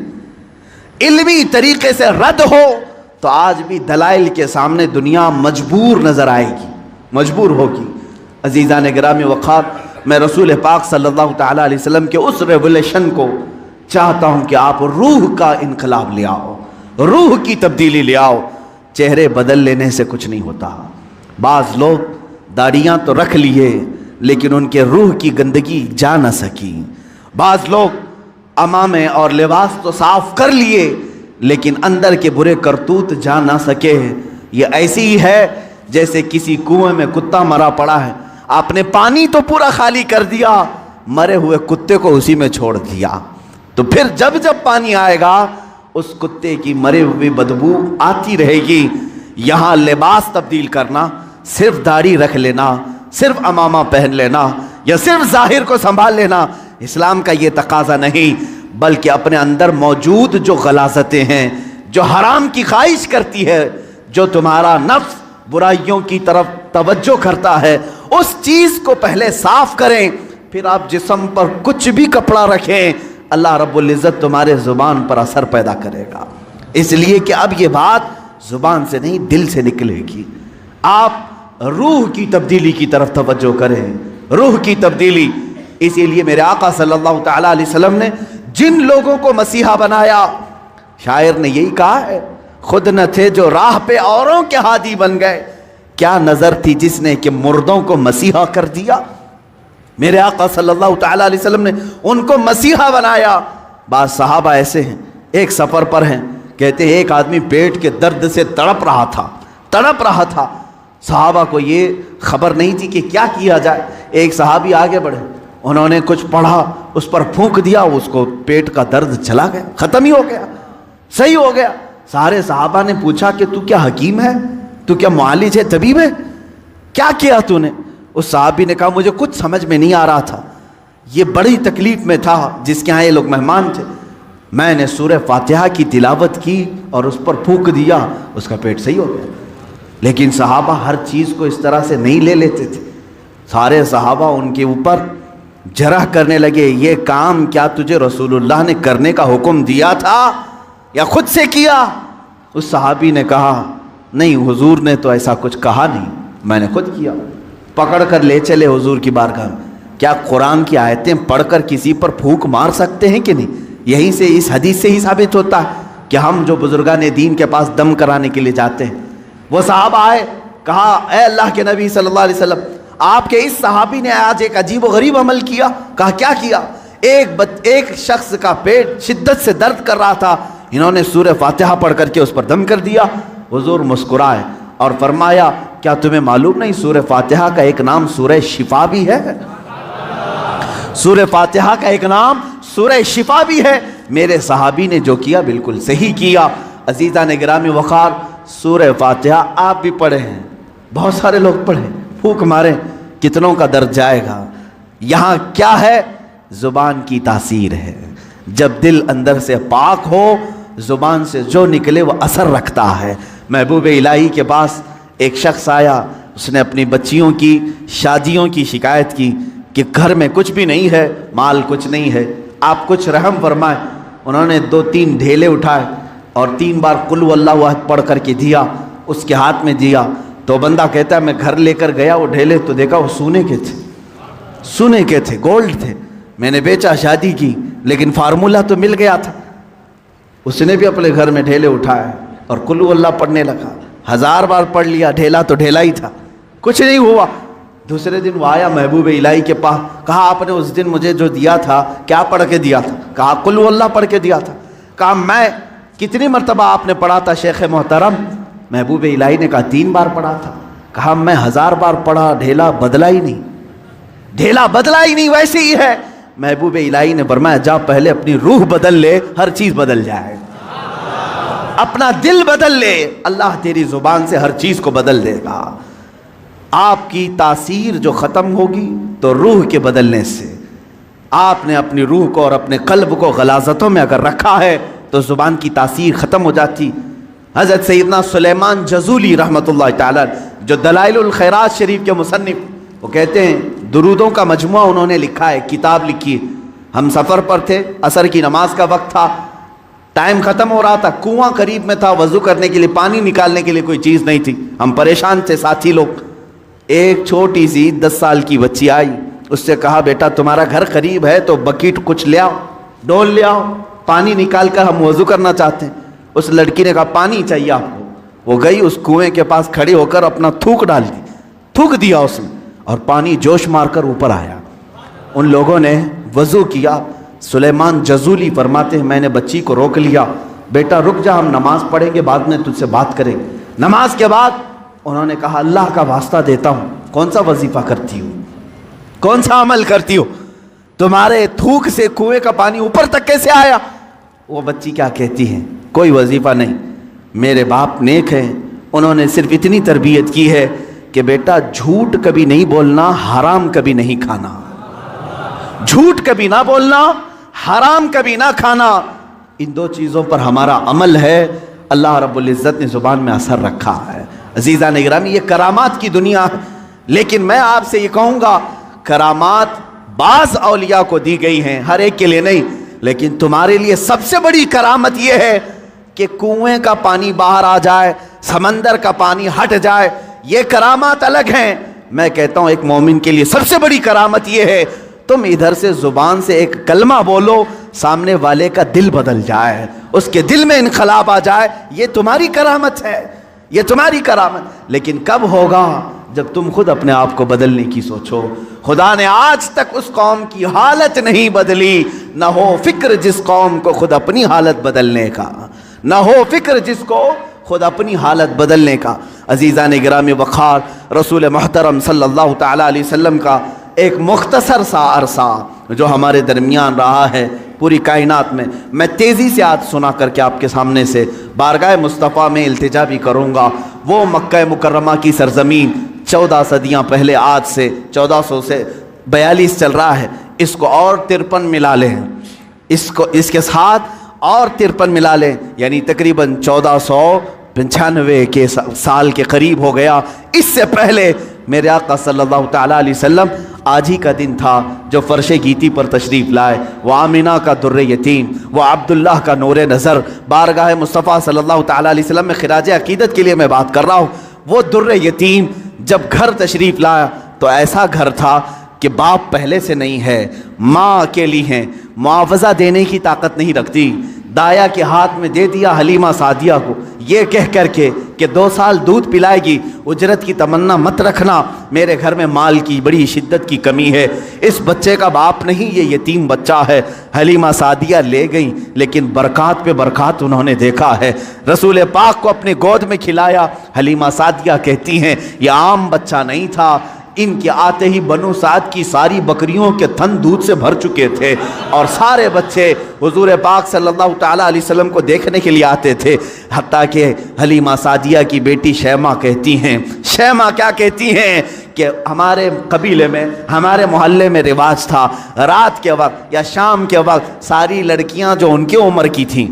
علمی طریقے سے رد ہو تو آج بھی دلائل کے سامنے دنیا مجبور نظر آئے گی، مجبور ہوگی۔ عزیزان گرامی وقار، میں رسول پاک صلی اللہ تعالیٰ علیہ وسلم کے اس ریولیشن کو چاہتا ہوں کہ آپ روح کا انقلاب لے آؤ، روح کی تبدیلی لے آؤ۔ چہرے بدل لینے سے کچھ نہیں ہوتا۔ بعض لوگ داڑیاں تو رکھ لیے لیکن ان کے روح کی گندگی جا نہ سکی۔ بعض لوگ عمامے اور لباس تو صاف کر لیے لیکن اندر کے برے کرتوت جا نہ سکے۔ یہ ایسی ہی ہے جیسے کسی کنویں میں کتا مرا پڑا ہے، آپ نے پانی تو پورا خالی کر دیا، مرے ہوئے کتے کو اسی میں چھوڑ دیا، تو پھر جب پانی آئے گا اس کتے کی مرے ہوئی بدبو آتی رہے گی۔ یہاں لباس تبدیل کرنا، صرف داڑھی رکھ لینا، صرف عمامہ پہن لینا یا صرف ظاہر کو سنبھال لینا اسلام کا یہ تقاضا نہیں، بلکہ اپنے اندر موجود جو غلاظتیں ہیں، جو حرام کی خواہش کرتی ہے، جو تمہارا نفس برائیوں کی طرف توجہ کرتا ہے، اس چیز کو پہلے صاف کریں، پھر آپ جسم پر کچھ بھی کپڑا رکھیں، اللہ رب العزت تمہارے زبان پر اثر پیدا کرے گا۔ اس لیے کہ اب یہ بات زبان سے نہیں دل سے نکلے گی۔ آپ روح کی تبدیلی کی طرف توجہ کریں، روح کی تبدیلی۔ اسی لیے میرے آقا صلی اللہ تعالیٰ علیہ وسلم نے جن لوگوں کو مسیحا بنایا، شاعر نے یہی کہا ہے، خود نہ تھے جو راہ پہ اوروں کے ہادی بن گئے، کیا نظر تھی جس نے کہ مردوں کو مسیحا کر دیا۔ میرے آقا صلی اللہ تعالیٰ علیہ وسلم نے ان کو مسیحا بنایا۔ بعض صحابہ ایسے ہیں، ایک سفر پر ہیں، کہتے ہیں ایک آدمی پیٹ کے درد سے تڑپ رہا تھا، صحابہ کو یہ خبر نہیں تھی کہ کیا کیا جائے۔ ایک صحابی آگے بڑھے، انہوں نے کچھ پڑھا، اس پر پھونک دیا، اس کو پیٹ کا درد چلا گیا، ختم ہی ہو گیا، صحیح ہو گیا۔ سارے صحابہ نے پوچھا کہ تو کیا حکیم ہے، تو کیا معالج ہے، طبیب ہے، کیا کیا تو نے؟ اس صحابی نے کہا مجھے کچھ سمجھ میں نہیں آ رہا تھا، یہ بڑی تکلیف میں تھا، جس کے ہاں یہ لوگ مہمان تھے، میں نے سورہ فاتحہ کی تلاوت کی اور اس پر پھونک دیا، اس کا پیٹ صحیح ہو گیا۔ لیکن صحابہ ہر چیز کو اس طرح سے نہیں لے لیتے تھے۔ سارے صحابہ ان کے اوپر جرح کرنے لگے، یہ کام کیا تجھے رسول اللہ نے کرنے کا حکم دیا تھا یا خود سے کیا؟ اس صحابی نے کہا نہیں، حضور نے تو ایسا کچھ کہا نہیں، میں نے خود کیا۔ پکڑ کر لے چلے حضور کی بارگاہ میں۔ کیا قرآن کی آیتیں پڑھ کر کسی پر پھونک مار سکتے ہیں کہ نہیں؟ یہیں سے، اس حدیث سے ہی ثابت ہوتا ہے کہ ہم جو بزرگان دین کے پاس دم کرانے کے لیے جاتے ہیں، وہ صحابہ آئے، کہا اے اللہ کے نبی صلی اللہ علیہ وسلم، آپ کے اس صحابی نے آج ایک عجیب و غریب عمل کیا۔ کہا کیا کیا؟ ایک شخص کا پیٹ شدت سے درد کر رہا تھا، انہوں نے سورہ فاتحہ پڑھ کر کے اس پر دم کر دیا۔ حضور مسکرائے اور فرمایا کیا تمہیں معلوم نہیں سورہ فاتحہ کا ایک نام سورہ شفا بھی ہے؟ سورہ فاتحہ کا ایک نام سورہ شفا بھی ہے۔ میرے صحابی نے جو کیا بالکل صحیح کیا۔ عزیزان گرامی وقار، سورہ فاتحہ آپ بھی پڑھے ہیں، بہت سارے لوگ پڑھیں، پھونک ماریں، کتنوں کا درد جائے گا۔ یہاں کیا ہے؟ زبان کی تاثیر ہے۔ جب دل اندر سے پاک ہو، زبان سے جو نکلے وہ اثر رکھتا ہے۔ محبوب الہی کے پاس ایک شخص آیا، اس نے اپنی بچیوں کی شادیوں کی شکایت کی کہ گھر میں کچھ بھی نہیں ہے، مال کچھ نہیں ہے، آپ کچھ رحم فرمائیں۔ انہوں نے 2-3 ڈھیلے اٹھائے اور 3 بار قل هو اللہ احد پڑھ کر کے دیا، اس کے ہاتھ میں دیا۔ تو بندہ کہتا ہے میں گھر لے کر گیا، وہ ڈھیلے تو دیکھا وہ سونے کے تھے، گولڈ تھے، میں نے بیچا، شادی کی، لیکن فارمولہ تو مل گیا تھا۔ اس نے بھی اپنے گھر میں ڈھیلے اٹھائے اور قل هو اللہ پڑھنے لگا، 1000 بار پڑھ لیا، ڈھیلا تو ڈھیلا ہی تھا، کچھ نہیں ہوا۔ دوسرے دن وہ آیا محبوب الہی کے پاس، کہا آپ نے اس دن مجھے جو دیا تھا کیا پڑھ کے دیا تھا؟ کہا قل هو اللہ پڑھ کے دیا تھا۔ کہا میں کتنی مرتبہ آپ نے پڑھا تھا شیخ محترم؟ محبوب الہی نے کہا 3 بار پڑھا تھا۔ کہا میں 1000 بار پڑھا، ڈھیلا بدلا ہی نہیں، ویسے ہی ہے۔ محبوب الہی نے فرمایا جا پہلے اپنی روح بدل لے، ہر چیز بدل جائے، اپنا دل بدل لے، اللہ تیری زبان سے ہر چیز کو بدل دے گا۔ آپ کی تاثیر جو ختم ہوگی تو روح کے بدلنے سے، آپ نے اپنی روح کو اور اپنے قلب کو غلاظتوں میں اگر رکھا ہے تو تو زبان کی تاثیر ختم ہو جاتی۔ حضرت سیدنا سلیمان جزولی رحمۃ اللہ تعالی جو دلائل الخیرات شریف کے مصنف، وہ کہتے ہیں درودوں کا مجموعہ انہوں نے لکھا ہے، کتاب لکھی ہے۔ ہم سفر پر تھے، عصر کی نماز کا وقت تھا، ٹائم ختم ہو رہا تھا، کنواں قریب میں تھا، وضو کرنے کے لیے پانی نکالنے کے لیے کوئی چیز نہیں تھی، ہم پریشان تھے ساتھی لوگ۔ ایک چھوٹی سی 10 سال کی بچی آئی، اس سے کہا بیٹا تمہارا گھر قریب ہے تو بکیٹ کچھ لے آؤ، ڈول لے آؤ، پانی نکال کر ہم وضو کرنا چاہتے ہیں۔ اس لڑکی نے کہا پانی چاہیے آپ کو، وہ گئی اس کنویں کے پاس کھڑی ہو کر اپنا تھوک ڈال دی، تھوک دیا اس نے، اور پانی جوش مار کر اوپر آیا۔ ان لوگوں نے وضو کیا۔ سلیمان جزولی فرماتے ہیں میں نے بچی کو روک لیا، بیٹا رک جا، ہم نماز پڑھیں گے، بعد میں تجھ سے بات کریں گے۔ نماز کے بعد انہوں نے کہا اللہ کا واسطہ دیتا ہوں، کون سا وظیفہ کرتی ہو، کون سا عمل کرتی ہو، تمہارے تھوک سے کنویں کا پانی اوپر تک کیسے آیا؟ وہ بچی کیا کہتی ہے، کوئی وظیفہ نہیں، میرے باپ نیک ہیں، انہوں نے صرف اتنی تربیت کی ہے کہ بیٹا جھوٹ کبھی نہیں بولنا، حرام کبھی نہیں کھانا، جھوٹ کبھی نہ بولنا، حرام کبھی نہ کھانا، ان دو چیزوں پر ہمارا عمل ہے۔ اللہ رب العزت نے زبان میں اثر رکھا ہے۔ عزیزان اکرامی، یہ کرامات کی دنیا ہے، لیکن میں آپ سے یہ کہوں گا کرامات بعض اولیاء کو دی گئی ہیں، ہر ایک کے لیے نہیں، لیکن تمہارے لیے سب سے بڑی کرامت یہ ہے کہ کنویں کا پانی باہر آ جائے، سمندر کا پانی ہٹ جائے، یہ کرامات الگ ہیں۔ میں کہتا ہوں ایک مومن کے لیے سب سے بڑی کرامت یہ ہے تم ادھر سے زبان سے ایک کلمہ بولو، سامنے والے کا دل بدل جائے، اس کے دل میں انقلاب آ جائے، یہ تمہاری کرامت ہے، یہ تمہاری کرامت۔ لیکن کب ہوگا؟ جب تم خود اپنے آپ کو بدلنے کی سوچو۔ خدا نے آج تک اس قوم کی حالت نہیں بدلی، نہ ہو فکر جس قوم کو خود اپنی حالت بدلنے کا، نہ ہو فکر جس کو خود اپنی حالت بدلنے کا۔ عزیزان گرامی وقار، رسول محترم صلی اللہ تعالیٰ علیہ وسلم کا ایک مختصر سا عرصہ جو ہمارے درمیان رہا ہے پوری کائنات میں تیزی سے آج سنا کر کے آپ کے سامنے سے بارگاہ مصطفیٰ میں التجا بھی کروں گا۔ وہ مکہ مکرمہ کی سرزمین 14 صدیاں پہلے، آج سے 1400 سے 42 چل رہا ہے، اس کو اور 53 ملا لیں، اس کے ساتھ اور 53 ملا لیں، یعنی تقریباً 1495 کے سال کے قریب ہو گیا۔ اس سے پہلے میرے آقا صلی اللہ تعالیٰ علیہ وسلم آج ہی کا دن تھا جو فرش گیتی پر تشریف لائے۔ وہ آمینہ کا در یتیم، وہ عبداللہ کا نور نظر، بارگاہ مصطفیٰ صلی اللہ تعالیٰ علیہ وسلم میں خراج عقیدت کے لیے میں بات کر رہا ہوں۔ وہ در یتیم جب گھر تشریف لایا تو ایسا گھر تھا کہ باپ پہلے سے نہیں ہے، ماں اکیلی ہیں، معاوضہ دینے کی طاقت نہیں رکھتی، دایا کے ہاتھ میں دے دیا حلیمہ سعدیہ کو، یہ کہہ کر کے کہ 2 سال دودھ پلائے گی، اجرت کی تمنا مت رکھنا، میرے گھر میں مال کی بڑی شدت کی کمی ہے، اس بچے کا باپ نہیں، یہ یتیم بچہ ہے۔ حلیمہ سعدیہ لے گئیں، لیکن برکات پہ برکات انہوں نے دیکھا ہے۔ رسول پاک کو اپنے گود میں کھلایا۔ حلیمہ سعدیہ کہتی ہیں یہ عام بچہ نہیں تھا، ان کے آتے ہی بنو سعد کی ساری بکریوں کے تھن دودھ سے بھر چکے تھے، اور سارے بچے حضور پاک صلی اللہ تعالیٰ علیہ وسلم کو دیکھنے کے لیے آتے تھے، حتیٰ کہ حلیمہ سعدیہ کی بیٹی شیمہ کہتی ہیں، شیمہ کیا کہتی ہیں کہ ہمارے قبیلے میں، ہمارے محلے میں رواج تھا، رات کے وقت یا شام کے وقت ساری لڑکیاں جو ان کے عمر کی تھیں،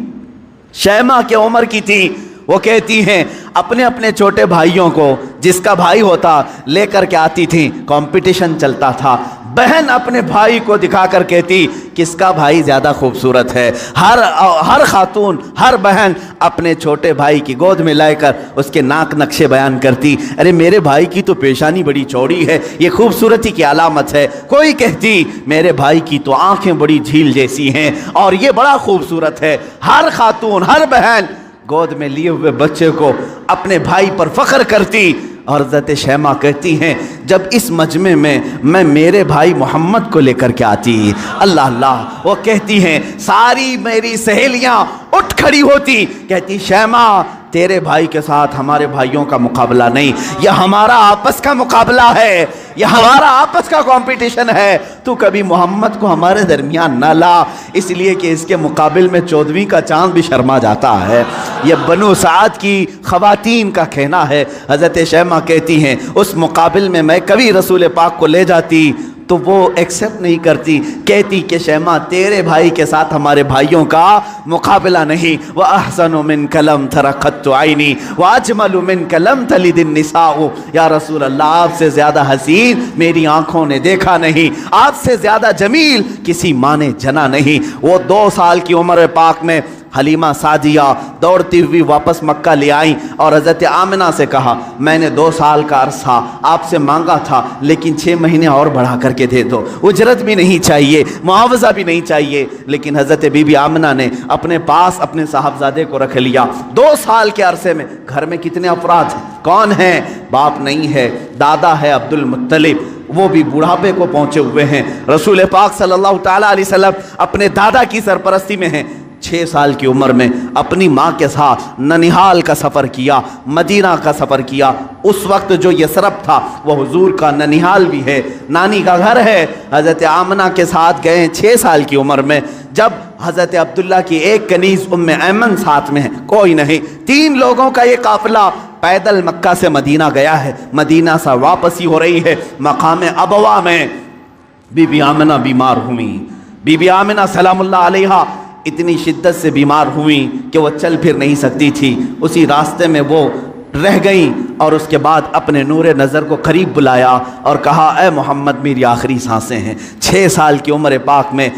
شیمہ کے عمر کی تھی، وہ کہتی ہیں اپنے اپنے چھوٹے بھائیوں کو، جس کا بھائی ہوتا لے کر کے آتی تھیں، کمپٹیشن چلتا تھا، بہن اپنے بھائی کو دکھا کر کہتی کس کا بھائی زیادہ خوبصورت ہے، ہر خاتون، ہر بہن اپنے چھوٹے بھائی کی گود میں لے کر اس کے ناک نقشے بیان کرتی، ارے میرے بھائی کی تو پیشانی بڑی چوڑی ہے، یہ خوبصورتی کی علامت ہے، کوئی کہتی میرے بھائی کی تو آنکھیں بڑی جھیل جیسی ہیں اور یہ بڑا خوبصورت ہے۔ ہر خاتون، ہر بہن گود میں لیے ہوئے بچے کو اپنے بھائی پر فخر کرتی، اور حضرت شیمہ کہتی ہیں جب اس مجمع میں میں میرے بھائی محمد کو لے کر کے آتی، اللہ اللہ، وہ کہتی ہیں ساری میری سہیلیاں اٹھ کھڑی ہوتی، کہتی شیمہ تیرے بھائی کے ساتھ ہمارے بھائیوں کا مقابلہ نہیں، یہ ہمارا آپس کا مقابلہ ہے، یہ ہمارا آپس کا کمپٹیشن ہے، تو کبھی محمد کو ہمارے درمیان نہ لا، اس لیے کہ اس کے مقابل میں 14ویں کا چاند بھی شرما جاتا ہے۔ یہ بنو سعد کی خواتین کا کہنا ہے۔ حضرت شیمہ کہتی ہیں اس مقابل میں میں کبھی رسول پاک کو لے جاتی تو وہ ایکسیپٹ نہیں کرتی، کہتی کہ شیما تیرے بھائی کے ساتھ ہمارے بھائیوں کا مقابلہ نہیں۔ وَأَحْسَنُ مِنْكَ لَمْ تَرَ قَطُّ عَيْنِي وَأَجْمَلُ مِنْكَ لَمْ تَلِدِ النِّسَاءُ۔ یا رسول اللہ، آپ سے زیادہ حسین میری آنکھوں نے دیکھا نہیں، آپ سے زیادہ جمیل کسی ماں نے جنا نہیں۔ وہ 2 سال کی عمر پاک میں حلیمہ سعدیہ دوڑتی ہوئی واپس مکہ لے آئیں اور حضرت آمنہ سے کہا میں نے 2 سال کا عرصہ آپ سے مانگا تھا، لیکن 6 مہینے اور بڑھا کر کے دے دو، اجرت بھی نہیں چاہیے، معاوضہ بھی نہیں چاہیے۔ لیکن حضرت بی بی آمنہ نے اپنے پاس اپنے صاحبزادے کو رکھ لیا۔ 2 سال کے عرصے میں گھر میں کتنے افراد ہیں؟ کون ہیں؟ باپ نہیں ہے، دادا ہے عبد المطلب، وہ بھی بڑھاپے کو پہنچے ہوئے ہیں۔ رسول پاک صلی اللہ تعالیٰ علیہ وسلم اپنے دادا کی سرپرستی میں ہیں۔ 6 سال کی عمر میں اپنی ماں کے ساتھ ننیحال کا سفر کیا، مدینہ کا سفر کیا۔ اس وقت جو یثرب تھا وہ حضور کا ننیحال بھی ہے، نانی کا گھر ہے۔ حضرت آمنہ کے ساتھ گئے 6 سال کی عمر میں، جب حضرت عبداللہ کی ایک کنیز ام ایمن ساتھ میں ہے، کوئی نہیں، 3 لوگوں کا یہ قافلہ پیدل مکہ سے مدینہ گیا ہے۔ مدینہ سے واپسی ہو رہی ہے، مقام ابوا میں بی بی آمنہ بیمار ہوئیں۔ بی بی آمنہ سلام اللہ علیہا اتنی شدت سے بیمار ہوئیں کہ وہ چل پھر نہیں سکتی تھی، اسی راستے میں وہ رہ گئیں، اور اس کے بعد اپنے نور نظر کو قریب بلایا اور کہا اے محمد میری آخری سانسیں ہیں۔ 6 سال کی عمر پاک میں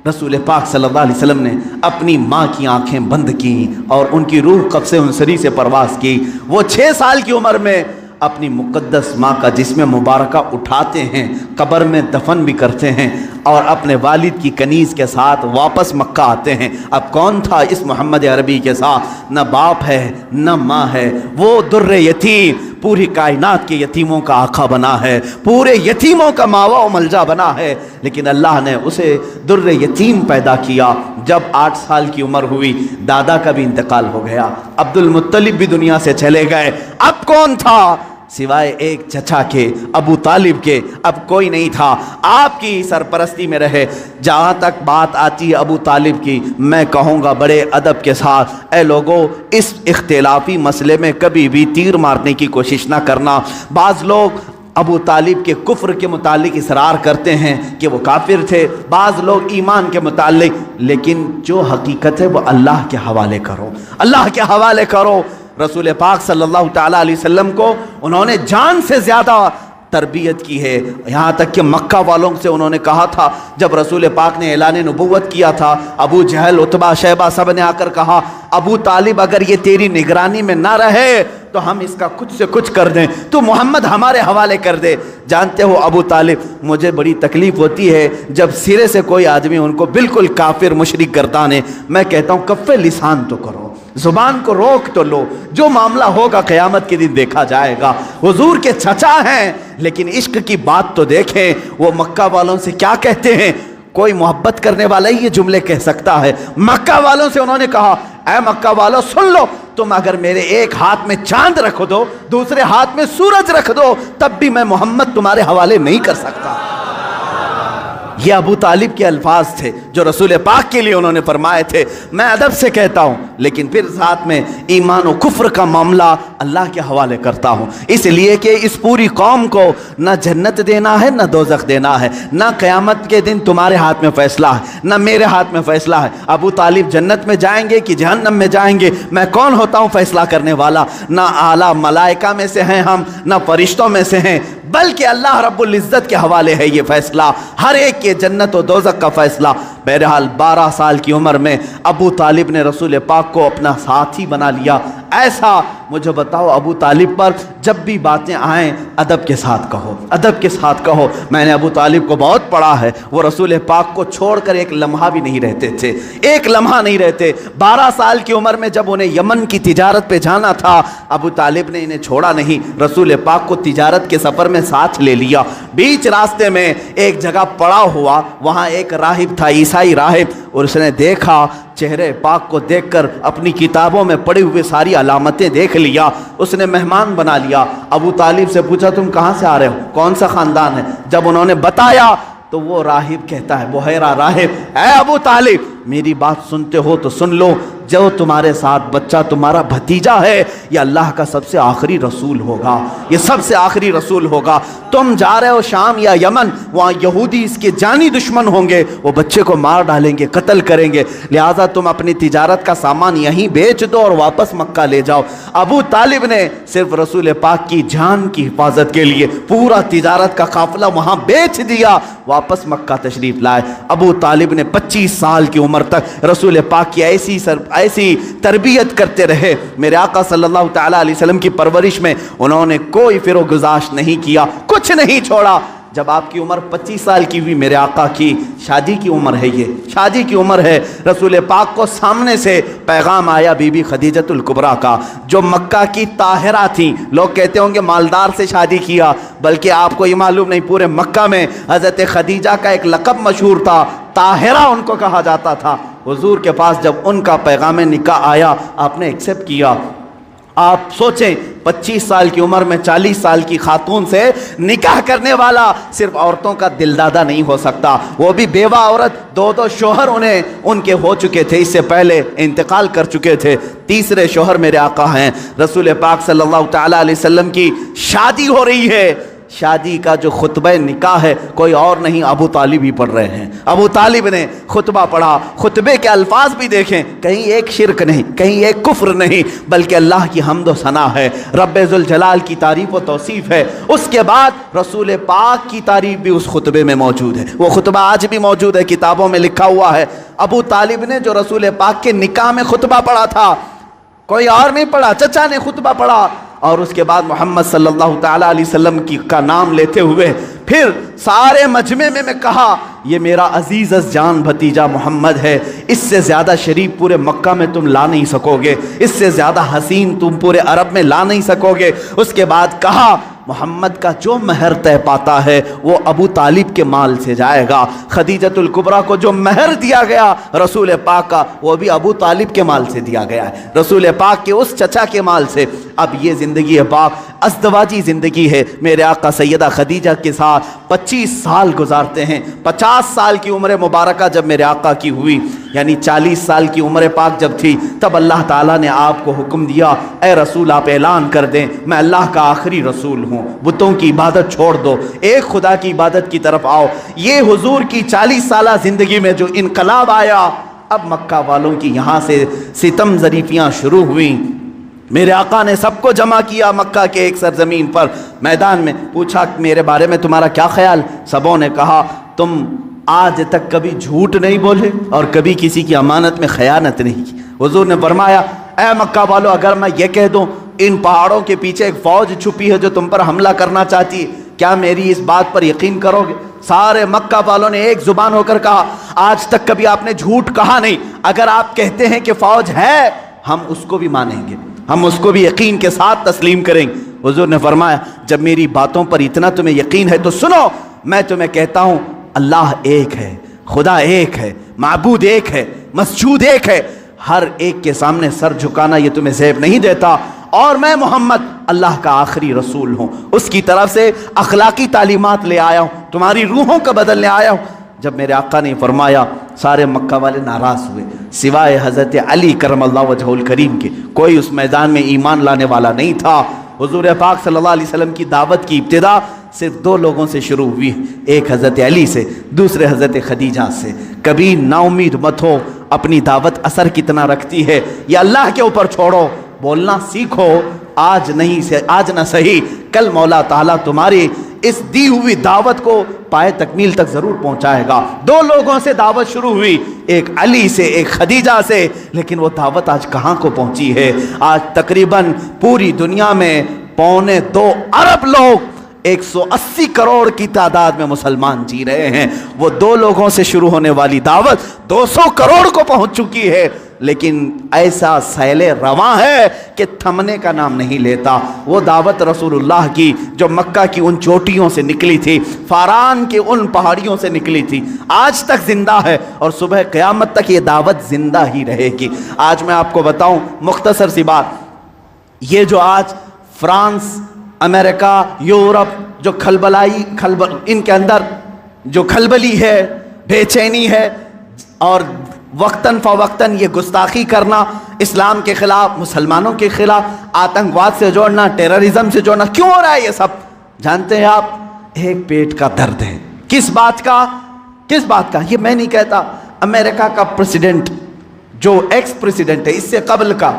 رسول پاک صلی اللہ علیہ وسلم نے اپنی ماں کی آنکھیں بند کیں اور ان کی روح قبض انصری سے پرواز کی۔ وہ 6 سال کی عمر میں اپنی مقدس ماں کا جسم مبارکہ اٹھاتے ہیں، قبر میں دفن بھی کرتے ہیں اور اپنے والد کی کنیز کے ساتھ واپس مکہ آتے ہیں۔ اب کون تھا اس محمد عربی کے ساتھ؟ نہ باپ ہے نہ ماں ہے، وہ در یتیم، پوری کائنات کے یتیموں کا آقا بنا ہے، پورے یتیموں کا ماوا و ملجا بنا ہے۔ لیکن اللہ نے اسے در یتیم پیدا کیا۔ جب 8 سال کی عمر ہوئی دادا کا بھی انتقال ہو گیا، عبد المطلب بھی دنیا سے چلے گئے۔ اب کون تھا سوائے ایک چچا کے، ابو طالب کے؟ اب کوئی نہیں تھا، آپ کی سرپرستی میں رہے۔ جہاں تک بات آتی ہے ابو طالب کی، میں کہوں گا بڑے ادب کے ساتھ اے لوگوں، اس اختلافی مسئلے میں کبھی بھی تیر مارنے کی کوشش نہ کرنا۔ بعض لوگ ابو طالب کے کفر کے متعلق اصرار کرتے ہیں کہ وہ کافر تھے، بعض لوگ ایمان کے متعلق، لیکن جو حقیقت ہے وہ اللہ کے حوالے کرو، اللہ کے حوالے کرو۔ رسول پاک صلی اللہ تعالیٰ علیہ وسلم کو انہوں نے جان سے زیادہ تربیت کی ہے، یہاں تک کہ مکہ والوں سے انہوں نے کہا تھا، جب رسول پاک نے اعلان نبوت کیا تھا، ابو جہل، عتبہ، شیبہ سب نے آ کر کہا ابو طالب اگر یہ تیری نگرانی میں نہ رہے تو ہم اس کا کچھ سے کچھ کر دیں، تو محمد ہمارے حوالے کر دے۔ جانتے ہو ابو طالب، مجھے بڑی تکلیف ہوتی ہے جب سرے سے کوئی آدمی ان کو بالکل کافر مشرک گردانے، میں کہتا ہوں کف لسان تو کرو، زبان کو روک تو لو، جو معاملہ ہوگا قیامت کے دن دیکھا جائے گا۔ حضور کے چچا ہیں لیکن عشق کی بات تو دیکھیں، وہ مکہ والوں سے کیا کہتے ہیں؟ کوئی محبت کرنے والا ہی یہ جملے کہہ سکتا ہے۔ مکہ والوں سے انہوں نے کہا اے مکہ والوں سن لو، تم اگر میرے ایک ہاتھ میں چاند رکھ دو، دوسرے ہاتھ میں سورج رکھ دو، تب بھی میں محمد تمہارے حوالے نہیں کر سکتا۔ یہ ابو طالب کے الفاظ تھے جو رسول پاک کے لیے انہوں نے فرمائے تھے۔ میں ادب سے کہتا ہوں لیکن پھر ساتھ میں ایمان و کفر کا معاملہ اللہ کے حوالے کرتا ہوں، اس لیے کہ اس پوری قوم کو نہ جنت دینا ہے نہ دوزخ دینا ہے، نہ قیامت کے دن تمہارے ہاتھ میں فیصلہ ہے نہ میرے ہاتھ میں فیصلہ ہے۔ ابو طالب جنت میں جائیں گے کہ جہنم میں جائیں گے، میں کون ہوتا ہوں فیصلہ کرنے والا؟ نہ اعلیٰ ملائکہ میں سے ہیں ہم، نہ فرشتوں میں سے ہیں، بلکہ اللہ رب العزت کے حوالے ہے یہ فیصلہ، ہر ایک کے جنت و دوزخ کا فیصلہ۔ بہرحال 12 سال کی عمر میں ابو طالب نے رسول پاک کو اپنا ساتھی بنا لیا۔ ایسا مجھے بتاؤ ابو طالب پر جب بھی باتیں آئیں ادب کے ساتھ کہو، ادب کے ساتھ کہو۔ میں نے ابو طالب کو بہت پڑھا ہے، وہ رسول پاک کو چھوڑ کر ایک لمحہ بھی نہیں رہتے تھے، ایک لمحہ نہیں رہتے۔ 12 سال کی عمر میں جب انہیں یمن کی تجارت پہ جانا تھا، ابو طالب نے انہیں چھوڑا نہیں، رسول پاک کو تجارت کے سفر میں ساتھ لے لیا۔ بیچ راستے میں ایک جگہ پڑا ہوا، وہاں ایک راہب تھا، عیسائی راہب، اور اس نے دیکھا، چہرے پاک کو دیکھ کر اپنی کتابوں میں پڑے ہوئے ساری علامتیں دیکھ لیا، اس نے مہمان بنا لیا۔ ابو طالب سے پوچھا تم کہاں سے آ رہے ہو، کون سا خاندان ہے؟ جب انہوں نے بتایا تو وہ راہب کہتا ہے، بحیرہ راہب، اے ابو طالب میری بات سنتے ہو تو سن لو، جو تمہارے ساتھ بچہ تمہارا بھتیجا ہے یہ اللہ کا سب سے آخری رسول ہوگا، یہ سب سے آخری رسول ہوگا۔ تم جا رہے ہو شام یا یمن، وہاں یہودی اس کے جانی دشمن ہوں گے، وہ بچے کو مار ڈالیں گے، قتل کریں گے، لہٰذا تم اپنی تجارت کا سامان یہیں بیچ دو اور واپس مکہ لے جاؤ۔ ابو طالب نے صرف رسول پاک کی جان کی حفاظت کے لیے پورا تجارت کا قافلہ وہاں بیچ دیا، واپس مکہ تشریف لائے۔ ابو طالب نے 25 سال کی عمر تک رسول پاک کی ایسی تربیت کرتے رہے۔ میرے آقا صلی اللہ تعالیٰ علیہ وسلم کی پرورش میں انہوں نے کوئی فر و گزاشت نہیں کیا، کچھ نہیں چھوڑا۔ جب آپ کی عمر 25 سال کی ہوئی، میرے آقا کی شادی کی عمر ہے، یہ شادی کی عمر ہے، رسول پاک کو سامنے سے پیغام آیا بی بی خدیجۃ الکبریٰ کا، جو مکہ کی طاہرہ تھیں۔ لوگ کہتے ہوں گے مالدار سے شادی کیا، بلکہ آپ کو یہ معلوم نہیں، پورے مکہ میں حضرت خدیجہ کا ایک لقب مشہور تھا، طاہرہ ان کو کہا جاتا تھا۔ حضور کے پاس جب ان کا پیغام نکاح آیا، آپ نے ایکسیپٹ کیا۔ آپ سوچیں 25 سال کی عمر میں 40 سال کی خاتون سے نکاح کرنے والا صرف عورتوں کا دلدادہ نہیں ہو سکتا، وہ بھی بیوہ عورت، دو شوہر ان کے ہو چکے تھے، اس سے پہلے انتقال کر چکے تھے، تیسرے شوہر میرے آقا ہیں۔ رسول پاک صلی اللہ تعالیٰ علیہ وسلم کی شادی ہو رہی ہے، شادی کا جو خطبہ نکاح ہے کوئی اور نہیں، ابو طالب ہی پڑھ رہے ہیں۔ ابو طالب نے خطبہ پڑھا، خطبے کے الفاظ بھی دیکھیں، کہیں ایک شرک نہیں، کہیں ایک کفر نہیں، بلکہ اللہ کی حمد و ثنا ہے، رب ذوالجلال کی تعریف و توصیف ہے۔ اس کے بعد رسول پاک کی تعریف بھی اس خطبے میں موجود ہے، وہ خطبہ آج بھی موجود ہے، کتابوں میں لکھا ہوا ہے۔ ابو طالب نے جو رسول پاک کے نکاح میں خطبہ پڑھا تھا، کوئی اور نہیں پڑھا، چچا نے خطبہ پڑھا، اور اس کے بعد محمد صلی اللہ تعالیٰ علیہ وسلم کا نام لیتے ہوئے پھر سارے مجمع میں کہا یہ میرا عزیز از جان بھتیجا محمد ہے، اس سے زیادہ شریف پورے مکہ میں تم لا نہیں سکو گے، اس سے زیادہ حسین تم پورے عرب میں لا نہیں سکو گے۔ اس کے بعد کہا محمد کا جو مہر طے پاتا ہے وہ ابو طالب کے مال سے جائے گا، خدیجۃ الکبریٰ کو جو مہر دیا گیا رسول پاک کا وہ بھی ابو طالب کے مال سے دیا گیا ہے، رسول پاک کے اس چچا کے مال سے۔ اب یہ زندگی پاک ازدواجی زندگی ہے، میرے آقا سیدہ خدیجہ کے ساتھ 25 سال گزارتے ہیں۔ 50 سال کی عمر مبارکہ جب میرے آقا کی ہوئی، یعنی 40 سال کی عمر پاک جب تھی، تب اللہ تعالیٰ نے آپ کو حکم دیا اے رسول آپ اعلان کر دیں میں اللہ کا آخری رسول ہوں، بتوں کی عبادت چھوڑ دو، ایک خدا کی عبادت کی طرف آؤ۔ یہ حضور کی 40 سالہ زندگی میں جو انقلاب آیا، اب مکہ والوں کی یہاں سے ستم ظریفیاں شروع ہوئیں۔ میرے آقا نے سب کو جمع کیا مکہ کے ایک سرزمین پر، میدان میں پوچھا میرے بارے میں تمہارا کیا خیال؟ سبوں نے کہا تم آج تک کبھی جھوٹ نہیں بولے اور کبھی کسی کی امانت میں خیانت نہیں کی۔ حضور نے فرمایا اے مکہ والو، اگر میں یہ کہہ دوں ان پہاڑوں کے پیچھے ایک فوج چھپی ہے جو تم پر حملہ کرنا چاہتی ہے، کیا میری اس بات پر یقین کرو گے؟ سارے مکہ والوں نے ایک زبان ہو کر کہا آج تک کبھی آپ نے جھوٹ کہا نہیں، اگر آپ کہتے ہیں کہ فوج ہے ہم اس کو بھی مانیں گے، ہم اس کو بھی یقین کے ساتھ تسلیم کریں گے۔ حضور نے فرمایا جب میری باتوں پر اتنا تمہیں یقین ہے تو سنو، میں تمہیں کہتا ہوں اللہ ایک ہے، خدا ایک ہے، معبود ایک ہے، مسجود ایک ہے، ہر ایک کے سامنے سر جھکانا یہ تمہیں زیب نہیں دیتا، اور میں محمد اللہ کا آخری رسول ہوں، اس کی طرف سے اخلاقی تعلیمات لے آیا ہوں، تمہاری روحوں کا بدلنے آیا ہوں۔ جب میرے آقا نے فرمایا سارے مکہ والے ناراض ہوئے، سوائے حضرت علی کرم اللہ وجہہ الکریم کے کوئی اس میدان میں ایمان لانے والا نہیں تھا۔ حضور پاک صلی اللہ علیہ وسلم کی دعوت کی ابتدا صرف 2 لوگوں سے شروع ہوئی، ایک حضرت علی سے، دوسرے حضرت خدیجہ سے۔ کبھی نا امید مت ہو، اپنی دعوت اثر کتنا رکھتی ہے یہ اللہ کے اوپر چھوڑو، بولنا سیکھو، آج نہ صحیح کل مولا تعالیٰ تمہاری اس دی ہوئی دعوت کو پائے تکمیل تک ضرور پہنچائے گا۔ 2 لوگوں سے دعوت شروع ہوئی، ایک علی سے ایک خدیجہ سے، لیکن وہ دعوت آج کہاں کو پہنچی ہے؟ آج تقریباً پوری دنیا میں 2.25 ارب لوگ 180 کروڑ کی تعداد میں مسلمان جی رہے ہیں۔ وہ 2 لوگوں سے شروع ہونے والی دعوت 200 کروڑ کو پہنچ چکی ہے، لیکن ایسا سیل رواں ہے کہ تھمنے کا نام نہیں لیتا۔ وہ دعوت رسول اللہ کی جو مکہ کی ان چوٹیوں سے نکلی تھی، فاران کے ان پہاڑیوں سے نکلی تھی، آج تک زندہ ہے اور صبح قیامت تک یہ دعوت زندہ ہی رہے گی۔ آج میں آپ کو بتاؤں مختصر سی بات، یہ جو آج فرانس، امریکہ، یورپ جو ان کے اندر جو کھلبلی ہے، بے چینی ہے اور وقتاً فوقتاً یہ گستاخی کرنا، اسلام کے خلاف، مسلمانوں کے خلاف، آتنکواد سے جوڑنا، ٹیررزم سے جوڑنا، کیوں ہو رہا ہے یہ سب؟ جانتے ہیں آپ؟ ایک پیٹ کا درد ہے۔ کس بات کا؟ کس بات کا؟ یہ میں نہیں کہتا، امریکہ کا پریزیڈنٹ جو ایکس پریزیڈنٹ ہے اس سے قبل کا،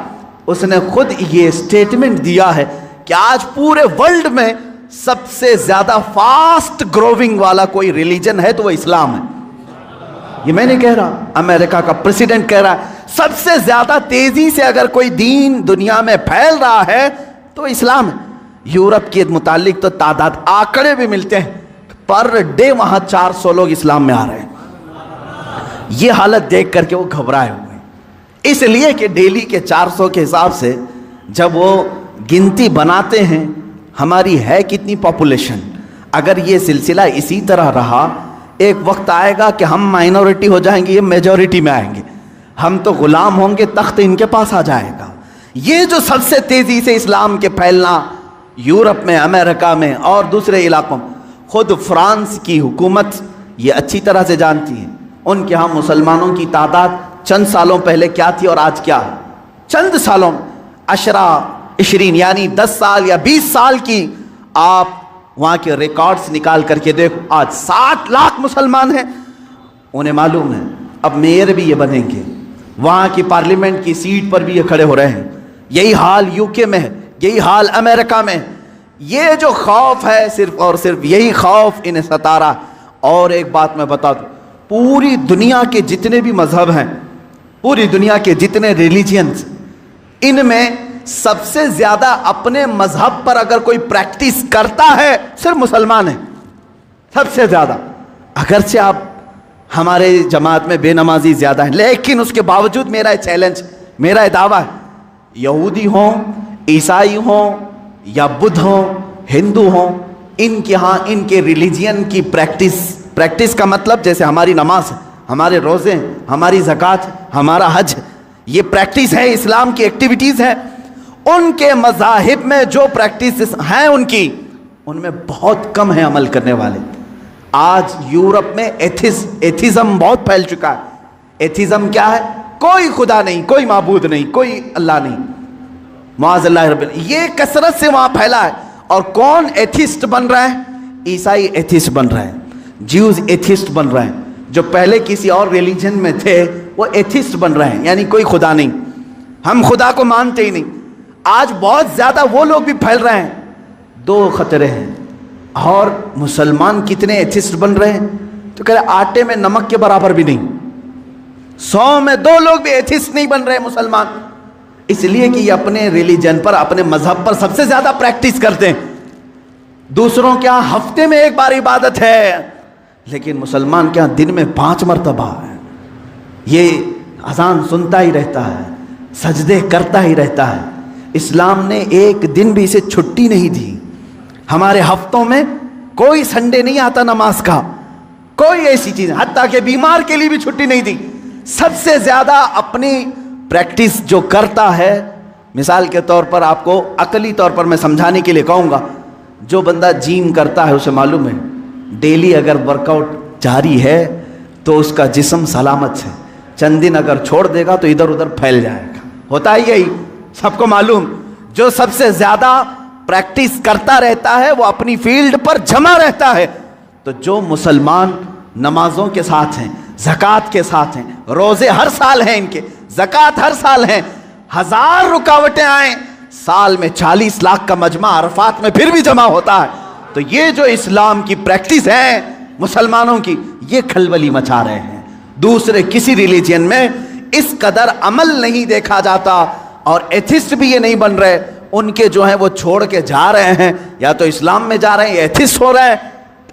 اس نے خود یہ سٹیٹمنٹ دیا ہے کہ آج پورے ورلڈ میں سب سے زیادہ فاسٹ گروونگ والا کوئی ریلیجن ہے تو وہ اسلام ہے۔ یہ میں نہیں کہہ رہا، امریکہ کا پریزیڈنٹ کہہ رہا ہے سب سے زیادہ تیزی سے اگر کوئی دین دنیا میں پھیل رہا ہے تو اسلام ہے۔ یورپ کے متعلق تو تعداد آنکڑے بھی ملتے ہیں، پر ڈے وہاں 400 لوگ اسلام میں آ رہے ہیں۔ یہ حالت دیکھ کر کے وہ گھبرائے ہوئے ہیں، اس لیے کہ ڈیلی کے 400 کے حساب سے جب وہ گنتی بناتے ہیں ہماری ہے کتنی پاپولیشن، اگر یہ سلسلہ اسی طرح رہا ایک وقت آئے گا کہ ہم مائنورٹی ہو جائیں گے، یہ میجورٹی میں آئیں گے، ہم تو غلام ہوں گے، تخت ان کے پاس آ جائے گا۔ یہ جو سب سے تیزی سے اسلام کے پھیلنا یورپ میں، امریکہ میں اور دوسرے علاقوں میں، خود فرانس کی حکومت یہ اچھی طرح سے جانتی ہے ان کے ہاں مسلمانوں کی تعداد چند سالوں پہلے کیا تھی اور آج کیا ہے۔ چند سالوں 20 یعنی 10 سال یا 20 سال کی آپ وہاں کے ریکارڈز نکال کر کے دیکھو، آج 60 لاکھ مسلمان ہیں۔ انہیں معلوم ہے اب میئر بھی یہ بنیں گے، وہاں کی پارلیمنٹ کی سیٹ پر بھی یہ کھڑے ہو رہے ہیں۔ یہی حال UK میں ہے، یہی حال امریکہ میں۔ یہ جو خوف ہے صرف اور صرف یہی خوف انہیں ستا رہا۔ اور ایک بات میں بتا دوں، پوری دنیا کے جتنے بھی مذہب ہیں، پوری دنیا کے جتنے ریلیجنز، ان میں سب سے زیادہ اپنے مذہب پر اگر کوئی پریکٹس کرتا ہے صرف مسلمان ہیں، سب سے زیادہ۔ اگرچہ آپ ہمارے جماعت میں بے نمازی زیادہ ہیں، لیکن اس کے باوجود میرا چیلنج، میرا دعویٰ ہے، یہودی ہوں، عیسائی ہوں یا بدھ ہوں، ہندو ہوں، ان کے ہاں ان کے ریلیجین کی پریکٹس کا مطلب جیسے ہماری نماز ہے، ہمارے روزے ہیں، ہماری زکوٰۃ، ہمارا حج، یہ پریکٹس ہے، اسلام کی ایکٹیویٹیز ہیں۔ ان کے مذاہب میں جو پریکٹس ہیں ان میں بہت کم ہیں عمل کرنے والے۔ آج یورپ میں ایتھیزم بہت پھیل چکا ہے۔ ایتھیزم کیا ہے؟ کوئی خدا نہیں، کوئی معبود نہیں، کوئی اللہ نہیں، معاذ اللہ رب العالمین۔ یہ کثرت سے وہاں پھیلا ہے۔ اور کون ایتھیسٹ بن رہا ہے؟ عیسائی ایتھیسٹ بن رہے ہیں، جیوز ایتھیسٹ بن رہے ہیں، جو پہلے کسی اور ریلیجن میں تھے وہ ایتھیسٹ بن رہے ہیں، یعنی کوئی خدا نہیں، ہم خدا کو مانتے ہی نہیں۔ آج بہت زیادہ وہ لوگ بھی پھیل رہے ہیں۔ دو خطرے ہیں۔ اور مسلمان کتنے ایتھیسٹ بن رہے ہیں تو کہہ رہے آٹے میں نمک کے برابر بھی نہیں، 100 میں 2 لوگ بھی ایتھیسٹ نہیں بن رہے مسلمان، اس لیے کہ یہ اپنے ریلیجن پر، اپنے مذہب پر سب سے زیادہ پریکٹس کرتے ہیں۔ دوسروں کیا ہفتے میں 1 بار عبادت ہے، لیکن مسلمان کیا دن میں 5 مرتبہ ہے۔ یہ اذان سنتا ہی رہتا ہے، سجدے کرتا ہی رہتا ہے۔ اسلام نے ایک دن بھی اسے چھٹی نہیں دی۔ ہمارے ہفتوں میں کوئی سنڈے نہیں آتا نماز کا، کوئی ایسی چیز، حتیٰ کہ بیمار کے لیے بھی چھٹی نہیں دی۔ سب سے زیادہ اپنی پریکٹس جو کرتا ہے، مثال کے طور پر آپ کو عقلی طور پر میں سمجھانے کے لیے کہوں گا، جو بندہ جیم کرتا ہے اسے معلوم ہے ڈیلی اگر ورک آؤٹ جاری ہے تو اس کا جسم سلامت ہے، چند دن اگر چھوڑ دے گا تو ادھر ادھر پھیل جائے گا۔ ہوتا ہی یہی، سب کو معلوم۔ جو سب سے زیادہ پریکٹس کرتا رہتا ہے وہ اپنی فیلڈ پر جمع رہتا ہے۔ تو جو مسلمان نمازوں کے ساتھ ہیں، زکوٰۃ کے ساتھ ہیں، روزے ہر سال ہیں ان کے، زکوٰۃ ہر سال ہیں، 1000 رکاوٹیں آئیں، سال میں 40 لاکھ کا مجمع عرفات میں پھر بھی جمع ہوتا ہے۔ تو یہ جو اسلام کی پریکٹس ہے مسلمانوں کی، یہ کھلبلی مچا رہے ہیں۔ دوسرے کسی ریلیجن میں اس قدر عمل نہیں دیکھا جاتا، اور ایتھسٹ بھی یہ نہیں بن رہے۔ ان کے جو ہیں وہ چھوڑ کے جا رہے ہیں، یا تو اسلام میں جا رہے ہیں یا ایتھسٹ ہو رہے ہیں۔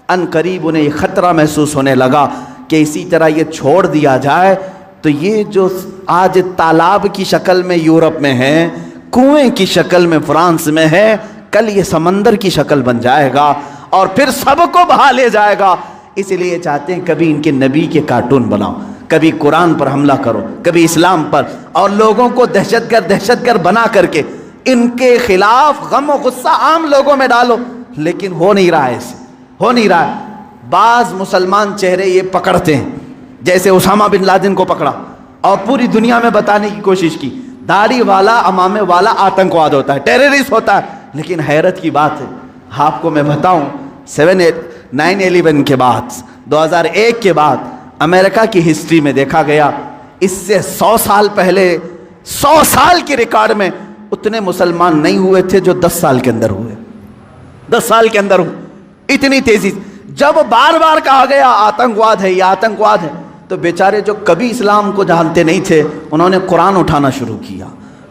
ان قریب انہیں یہ خطرہ محسوس ہونے لگا کہ اسی طرح یہ چھوڑ دیا جائے تو یہ جو آج تالاب کی شکل میں یورپ میں ہے، کنویں کی شکل میں فرانس میں ہے، کل یہ سمندر کی شکل بن جائے گا اور پھر سب کو بہا لے جائے گا۔ اس لیے چاہتے ہیں کبھی ان کے نبی کے کارٹون بناؤ، کبھی قرآن پر حملہ کرو، کبھی اسلام پر، اور لوگوں کو دہشت گرد بنا کر کے ان کے خلاف غم و غصہ عام لوگوں میں ڈالو، لیکن ہو نہیں رہا ہے، ایسے ہو نہیں رہا ہے۔ بعض مسلمان چہرے یہ پکڑتے ہیں، جیسے اسامہ بن لادن کو پکڑا، اور پوری دنیا میں بتانے کی کوشش کی داڑھی والا امامے والا آتنکواد ہوتا ہے، ٹیررسٹ ہوتا ہے. لیکن حیرت کی بات ہے، آپ کو میں بتاؤں 9/11 کے بعد 2001 کے بعد امریکہ کی ہسٹری میں دیکھا گیا اس سے 100 سال پہلے 100 سال کے ریکارڈ میں اتنے مسلمان نہیں ہوئے تھے جو 10 سال کے اندر ہوئے. 10 سال کے اندر ہوئے اتنی تیزی. جب بار بار کہا گیا آتنکواد ہے یہ آتنکواد ہے تو بیچارے جو کبھی اسلام کو جانتے نہیں تھے انہوں نے قرآن اٹھانا شروع کیا،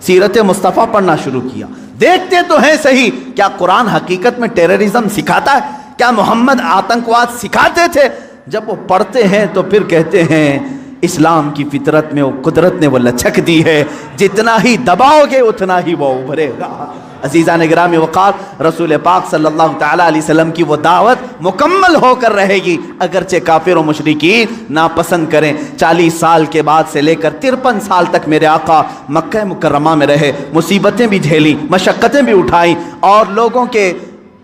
سیرت مصطفیٰ پڑھنا شروع کیا. دیکھتے تو ہیں صحیح، کیا قرآن حقیقت میں ٹیررزم سکھاتا ہے؟ کیا محمد آتنکواد سکھاتے تھے؟ جب وہ پڑھتے ہیں تو پھر کہتے ہیں اسلام کی فطرت میں وہ قدرت نے وہ لچک دی ہے، جتنا ہی دباؤ گے اتنا ہی وہ ابھرے گا. عزیزان گرامی وقار، رسول پاک صلی اللہ تعالیٰ علیہ وسلم کی وہ دعوت مکمل ہو کر رہے گی اگرچہ کافر و مشرکین ناپسند کریں. 40 سال کے بعد سے لے کر 53 سال تک میرے آقا مکہ مکرمہ میں رہے، مصیبتیں بھی جھیلیں، مشقتیں بھی اٹھائیں اور لوگوں کے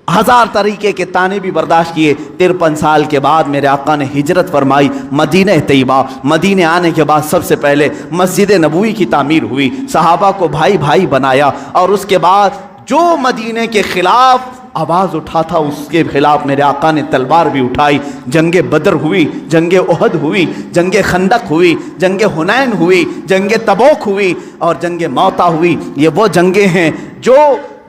1000 طریقے کے تانے بھی برداشت کیے. 53 سال کے بعد میرے آقا نے ہجرت فرمائی مدینہ طیبہ. مدینہ آنے کے بعد سب سے پہلے مسجد نبوی کی تعمیر ہوئی، صحابہ کو بھائی بھائی بنایا اور اس کے بعد جو مدینہ کے خلاف آواز اٹھا تھا اس کے خلاف میرے آقا نے تلوار بھی اٹھائی. جنگ بدر ہوئی، جنگ احد ہوئی، جنگ خندق ہوئی، جنگ حنین ہوئی، جنگ تبوک ہوئی اور جنگ موتا ہوئی. یہ وہ جنگیں ہیں جو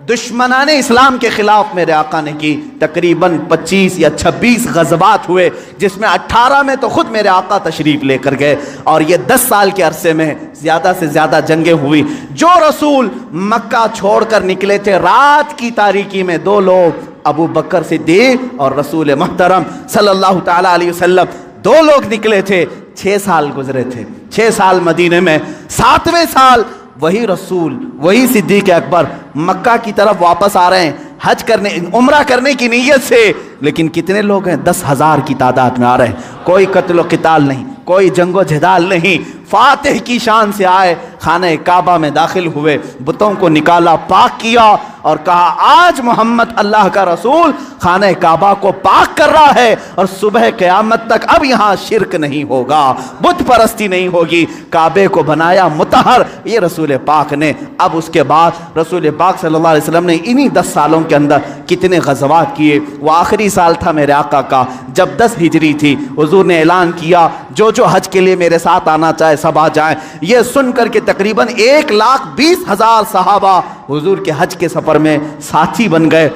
دشمنان اسلام کے خلاف میرے آقا نے کی. تقریباً 25 یا 26 غزوات ہوئے جس میں 18 میں تو خود میرے آقا تشریف لے کر گئے اور یہ 10 سال کے عرصے میں زیادہ سے زیادہ جنگیں ہوئی. جو رسول مکہ چھوڑ کر نکلے تھے رات کی تاریکی میں 2 لوگ، ابو بکر صدیق اور رسول محترم صلی اللہ تعالیٰ علیہ وسلم، 2 لوگ نکلے تھے. 6 سال گزرے تھے، 6 سال مدینے میں. 7ویں سال وہی رسول وہی صدیق اکبر مکہ کی طرف واپس آ رہے ہیں حج کرنے عمرہ کرنے کی نیت سے. لیکن کتنے لوگ ہیں؟ 10,000 کی تعداد میں آ رہے ہیں. کوئی قتل و قتال نہیں، کوئی جنگ و جدال نہیں، فاتح کی شان سے آئے، خانہ کعبہ میں داخل ہوئے، بتوں کو نکالا، پاک کیا اور کہا آج محمد اللہ کا رسول خانہ کعبہ کو پاک کر رہا ہے اور صبح قیامت تک اب یہاں شرک نہیں ہوگا، بت پرستی نہیں ہوگی. کعبے کو بنایا مطہر یہ رسول پاک نے. اب اس کے بعد رسول پاک صلی اللہ علیہ وسلم نے انہی 10 سالوں کے اندر کتنے غزوات کیے. وہ آخری سال تھا میرے آقا کا جب 10 ہجری تھی. حضور نے اعلان کیا جو حج کے لیے میرے ساتھ آنا چاہے سب آ جائیں. یہ سن کر کے تقریباً 1,20,000 صحابہ حضور کے حج کے سفر میں ساتھی بن گئے.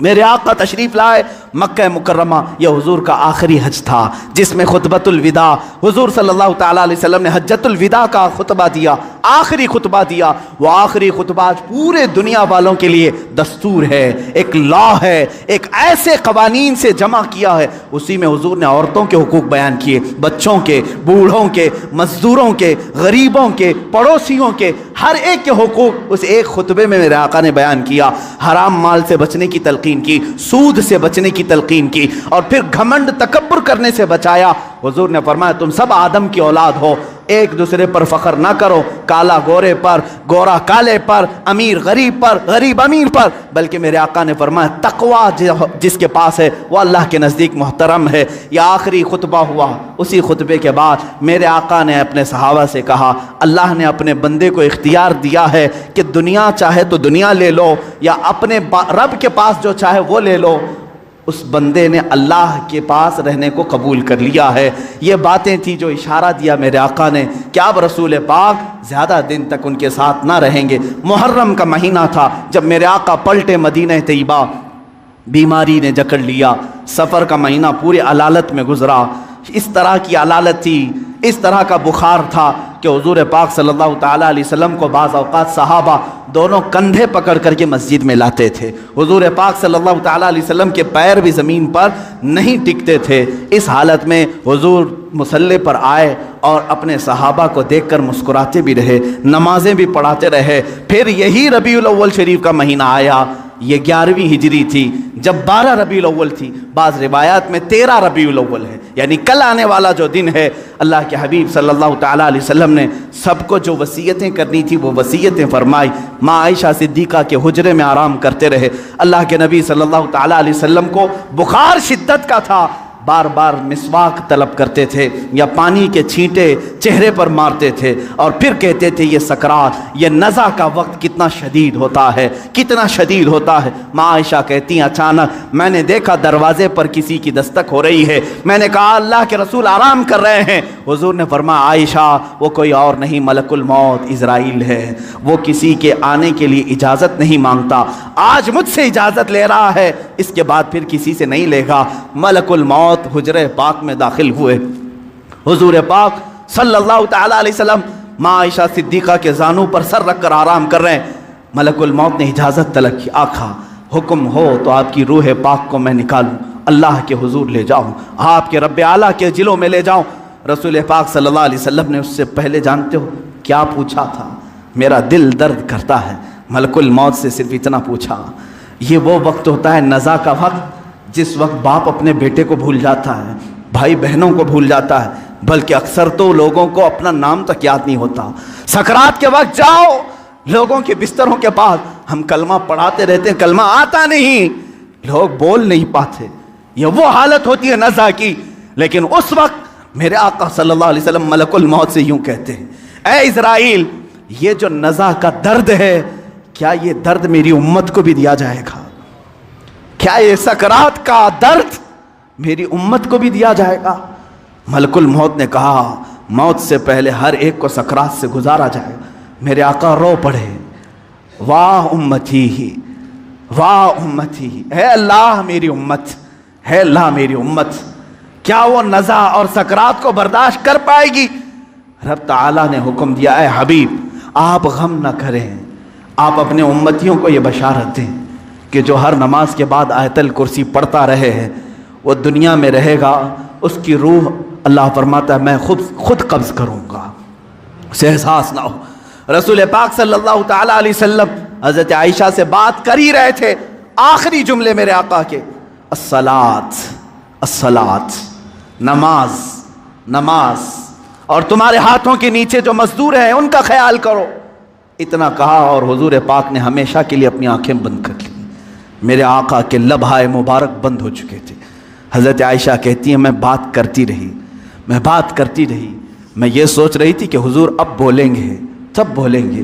میرے آقا تشریف لائے مکہ مکرمہ. یہ حضور کا آخری حج تھا جس میں خطبۃ الوداع حضور صلی اللہ تعالیٰ علیہ وسلم نے حجۃ الوداع کا خطبہ دیا، آخری خطبہ دیا. وہ آخری خطبہ آج پورے دنیا والوں کے لیے دستور ہے، ایک لا ہے، ایک ایسے قوانین سے جمع کیا ہے. اسی میں حضور نے عورتوں کے حقوق بیان کیے، بچوں کے، بوڑھوں کے، مزدوروں کے، غریبوں کے، پڑوسیوں کے، ہر ایک کے حقوق اس ایک خطبے میں میرے آقا نے بیان کیا. حرام مال سے بچنے کی تلقین کی، سود سے بچنے کی تلقین کی اور پھر گھمنڈ تکبر کرنے سے بچایا. حضور نے فرمایا تم سب آدم کی اولاد ہو، ایک دوسرے پر فخر نہ کرو، کالا گورے پر، گورا کالے پر، امیر غریب پر، غریب امیر پر، بلکہ میرے آقا نے فرمایا تقوی جس کے پاس ہے وہ اللہ کے نزدیک محترم ہے. یہ آخری خطبہ ہوا. اسی خطبے کے بعد میرے آقا نے اپنے صحابہ سے کہا اللہ نے اپنے بندے کو اختیار دیا ہے کہ دنیا چاہے تو دنیا لے لو یا اپنے رب کے پاس جو چاہے وہ لے لو. اس بندے نے اللہ کے پاس رہنے کو قبول کر لیا ہے. یہ باتیں تھیں جو اشارہ دیا میرے آقا نے کہ اب رسول پاک زیادہ دن تک ان کے ساتھ نہ رہیں گے. محرم کا مہینہ تھا جب میرے آقا پلٹے مدینہ طیبہ. بیماری نے جکڑ لیا، سفر کا مہینہ پورے علالت میں گزرا. اس طرح کی علالت تھی، اس طرح کا بخار تھا کہ حضور پاک صلی اللہ تعالیٰ علیہ وسلم کو بعض اوقات صحابہ دونوں کندھے پکڑ کر کے مسجد میں لاتے تھے. حضور پاک صلی اللہ تعالیٰ علیہ وسلم کے پیر بھی زمین پر نہیں ٹکتے تھے. اس حالت میں حضور مصلی پر آئے اور اپنے صحابہ کو دیکھ کر مسکراتے بھی رہے، نمازیں بھی پڑھاتے رہے. پھر یہی ربیع الاول شریف کا مہینہ آیا. یہ 11ویں ہجری تھی جب 12 ربیع الاول تھی. بعض روایات میں 13 ربیع الاول ہے، یعنی کل آنے والا جو دن ہے. اللہ کے حبیب صلی اللہ تعالیٰ علیہ وسلم نے سب کو جو وصیتیں کرنی تھی وہ وصیتیں فرمائی. ماں عائشہ صدیقہ کے حجرے میں آرام کرتے رہے. اللہ کے نبی صلی اللہ تعالیٰ علیہ وسلم کو بخار شدت کا تھا. بار بار مسواک طلب کرتے تھے یا پانی کے چھینٹے چہرے پر مارتے تھے اور پھر کہتے تھے یہ سکرات، یہ نزع کا وقت کتنا شدید ہوتا ہے، کتنا شدید ہوتا ہے۔ ماں عائشہ کہتی ہیں اچانک میں نے دیکھا دروازے پر کسی کی دستک ہو رہی ہے، میں نے کہا اللہ کے رسول آرام کر رہے ہیں۔ حضور نے فرمایا عائشہ وہ کوئی اور نہیں ملک الموت عزرائیل ہے، وہ کسی کے آنے کے لیے اجازت نہیں مانگتا، آج مجھ سے اجازت لے رہا ہے، اس کے بعد پھر کسی سے نہیں لے گا۔ ملک الموت حجرہ پاک میں داخل ہوئے، حضور پاک صلی اللہ تعالیٰ علیہ وسلم ماں عائشہ صدیقہ کے زانوں پر سر رکھ کر آرام کر رہے ہیں۔ ملک الموت نے اجازت طلب کی، آقا حکم ہو تو آپ کی روح پاک کو میں نکالوں، اللہ کے حضور لے جاؤں، آپ کے رب اعلیٰ کے جلوں میں لے جاؤں۔ رسول پاک صلی اللہ علیہ وسلم نے اس سے پہلے جانتے ہو کیا پوچھا تھا؟ میرا دل درد کرتا ہے۔ ملک الموت سے صرف اتنا پوچھا، یہ وہ وقت ہوتا ہے نزع کا وقت جس وقت باپ اپنے بیٹے کو بھول جاتا ہے، بھائی بہنوں کو بھول جاتا ہے، بلکہ اکثر تو لوگوں کو اپنا نام تک یاد نہیں ہوتا۔ سکرات کے وقت جاؤ لوگوں کے بستروں کے پاس، ہم کلمہ پڑھاتے رہتے ہیں، کلمہ آتا نہیں، لوگ بول نہیں پاتے، یہ وہ حالت ہوتی ہے نزع کی۔ لیکن اس وقت میرے آقا صلی اللہ علیہ وسلم ملک الموت سے یوں کہتے ہیں، اے اسرائیل یہ جو نزع کا درد ہے کیا یہ درد میری امت کو بھی دیا جائے گا؟ کیا یہ سکرات کا درد میری امت کو بھی دیا جائے گا؟ ملک الموت نے کہا موت سے پہلے ہر ایک کو سکرات سے گزارا جائے گا۔ میرے آقا رو پڑے، واہ امتی، واہ امتی، اے اللہ میری امت، اے اللہ میری امت، کیا وہ نزع اور سکرات کو برداشت کر پائے گی؟ رب تعالیٰ نے حکم دیا، اے حبیب آپ غم نہ کریں، آپ اپنے امتیوں کو یہ بشارت دیں کہ جو ہر نماز کے بعد آیت الکرسی پڑھتا رہے ہے وہ دنیا میں رہے گا، اس کی روح اللہ فرماتا ہے میں خود قبض کروں گا، اسے احساس نہ ہو۔ رسول پاک صلی اللہ تعالیٰ علیہ وسلم حضرت عائشہ سے بات کر ہی رہے تھے، آخری جملے میرے آقا کے الصلاۃ الصلاۃ، نماز نماز، اور تمہارے ہاتھوں کے نیچے جو مزدور ہیں ان کا خیال کرو۔ اتنا کہا اور حضور پاک نے ہمیشہ کے لیے اپنی آنکھیں بند کر لی۔ میرے آقا کے لبہائے مبارک بند ہو چکے تھے۔ حضرت عائشہ کہتی ہیں میں بات کرتی رہی، میں بات کرتی رہی، میں یہ سوچ رہی تھی کہ حضور اب بولیں گے، تب بولیں گے۔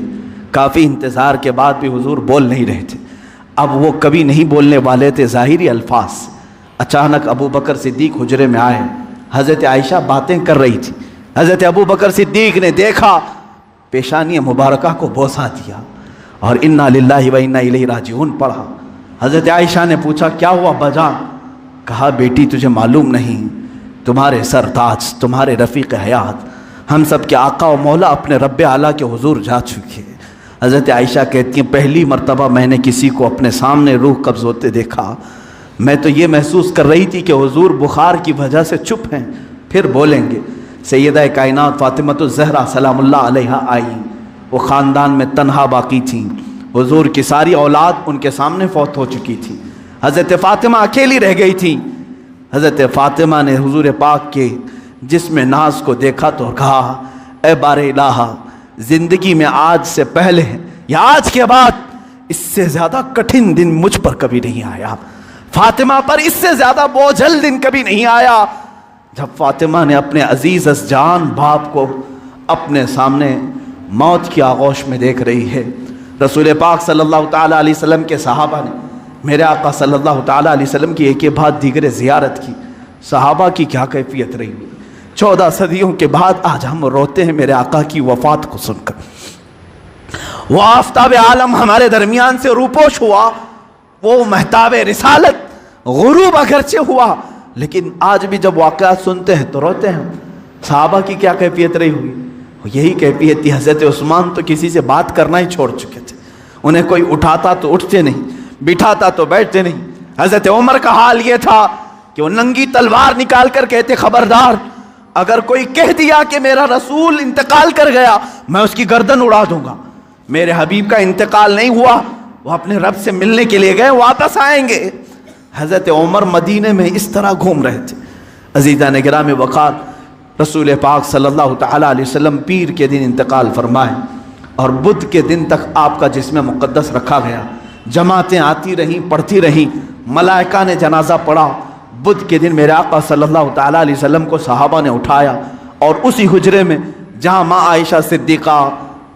کافی انتظار کے بعد بھی حضور بول نہیں رہے تھے، اب وہ کبھی نہیں بولنے والے تھے ظاہری الفاظ۔ اچانک ابو بکر صدیق حجرے میں آئے، حضرت عائشہ باتیں کر رہی تھی، حضرت ابو بکر صدیق نے دیکھا، پیشانی مبارکہ کو بوسہ دیا اور انا للہ و انا الیہ راجعون پڑھا۔ حضرت عائشہ نے پوچھا کیا ہوا بجان؟ کہا بیٹی تجھے معلوم نہیں، تمہارے سرتاج، تمہارے رفیق حیات، ہم سب کے آقا و مولا اپنے رب اعلیٰ کے حضور جا چکے۔ حضرت عائشہ کہتی ہیں پہلی مرتبہ میں نے کسی کو اپنے سامنے روح قبض ہوتے دیکھا، میں تو یہ محسوس کر رہی تھی کہ حضور بخار کی وجہ سے چپ ہیں، پھر بولیں گے۔ سیدہ کائنات فاطمہ الزہرا سلام اللہ علیہا آئی، وہ خاندان میں تنہا باقی تھیں، حضور کی ساری اولاد ان کے سامنے فوت ہو چکی تھی، حضرت فاطمہ اکیلی رہ گئی تھی۔ حضرت فاطمہ نے حضور پاک کے جسم ناز کو دیکھا تو کہا اے بار الہ، زندگی میں آج سے پہلے یا آج کے بعد اس سے زیادہ کٹھن دن مجھ پر کبھی نہیں آیا، فاطمہ پر اس سے زیادہ بوجھل دن کبھی نہیں آیا۔ جب فاطمہ نے اپنے عزیز از جان باپ کو اپنے سامنے موت کی آغوش میں دیکھ رہی ہے، رسول پاک صلی اللہ تعالیٰ علیہ وسلم کے صحابہ نے میرے آقا صلی اللہ تعالیٰ علیہ وسلم کی ایک کے بعد دیگر زیارت کی۔ صحابہ کی کیا کیفیت رہی ہوئی، 14 صدیوں کے بعد آج ہم روتے ہیں میرے آقا کی وفات کو سن کر۔ وہ آفتاب عالم ہمارے درمیان سے روپوش ہوا، وہ مہتاب رسالت غروب اگرچہ ہوا، لیکن آج بھی جب واقعات سنتے ہیں تو روتے ہیں۔ صحابہ کی کیا کیفیت رہی ہوئی، یہی کیفیت تھی۔ حضرت عثمان تو کسی سے بات کرنا ہی چھوڑ چکے تھے، انہیں کوئی اٹھاتا تو اٹھتے نہیں، بٹھاتا تو بیٹھتے نہیں۔ حضرت عمر کا حال یہ تھا کہ وہ ننگی تلوار نکال کر کہتے خبردار، اگر کوئی کہہ دیا کہ میرا رسول انتقال کر گیا میں اس کی گردن اڑا دوں گا۔ میرے حبیب کا انتقال نہیں ہوا، وہ اپنے رب سے ملنے کے لیے گئے، واپس آئیں گے۔ حضرت عمر مدینے میں اس طرح گھوم رہے تھے۔ عزیزان گرامی وقار، رسول پاک صلی اللہ تعالیٰ علیہ وسلم پیر کے دن انتقال فرمائے اور بدھ کے دن تک آپ کا جسم مقدس رکھا گیا۔ جماعتیں آتی رہیں، پڑھتی رہیں، ملائکہ نے جنازہ پڑھا، بدھ کے دن میرے آقا صلی اللہ تعالیٰ علیہ وسلم کو صحابہ نے اٹھایا اور اسی حجرے میں جہاں ماں عائشہ صدیقہ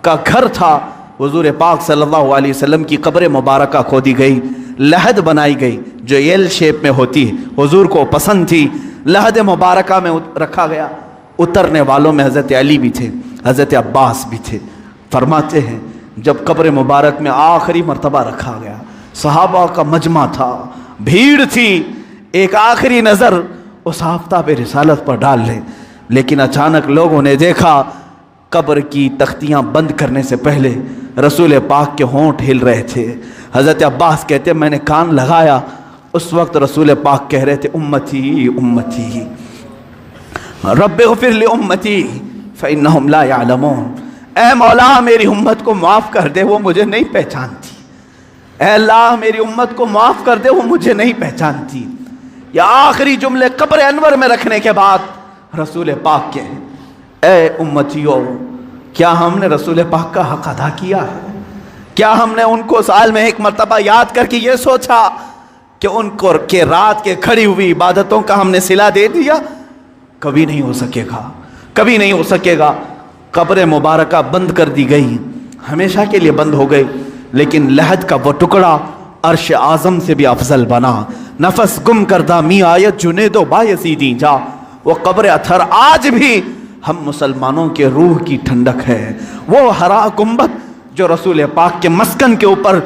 کا گھر تھا، حضور پاک صلی اللہ علیہ وسلم کی قبر مبارکہ کھودی گئی، لحد بنائی گئی جو ایل شیپ میں ہوتی ہے، حضور کو پسند تھی، لحد مبارکہ میں رکھا گیا۔ اترنے والوں میں حضرت علی بھی تھے، حضرت عباس بھی تھے۔ فرماتے ہیں جب قبر مبارک میں آخری مرتبہ رکھا گیا، صحابہ کا مجمع تھا، بھیڑ تھی، ایک آخری نظر اس آفتاب رسالت پر ڈال لیں، لیکن اچانک لوگوں نے دیکھا قبر کی تختیاں بند کرنے سے پہلے رسول پاک کے ہونٹ ہل رہے تھے۔ حضرت عباس کہتے میں نے کان لگایا، اس وقت رسول پاک کہہ رہے تھے امتی امتی رب اغفر لامتی فانہم لا یعلمون، اے مولا میری امت کو معاف کر دے، وہ مجھے نہیں پہچانتی، اے اللہ میری امت کو معاف کر دے، وہ مجھے نہیں پہچانتی۔ یہ آخری جملے قبر انور میں رکھنے کے بعد رسول پاک کے اے امتیوں، کیا ہم نے رسول پاک کا حق ادا کیا ہے؟ کیا ہم نے ان کو سال میں ایک مرتبہ یاد کر کے یہ سوچا کہ ان کو کہ رات کے کھڑی ہوئی عبادتوں کا ہم نے صلہ دے دیا؟ کبھی نہیں ہو سکے گا، کبھی نہیں ہو سکے گا۔ قبر مبارکہ بند کر دی گئی، ہمیشہ کے لیے بند ہو گئی، لیکن لحد کا وہ ٹکڑا عرش اعظم سے بھی افضل بنا۔ نفس گم کردہ می آیت جنید و بایزیدی جا، وہ قبر اطہر آج بھی ہم مسلمانوں کے روح کی ٹھنڈک ہے۔ وہ ہرا گنبد جو رسول پاک کے مسکن کے اوپر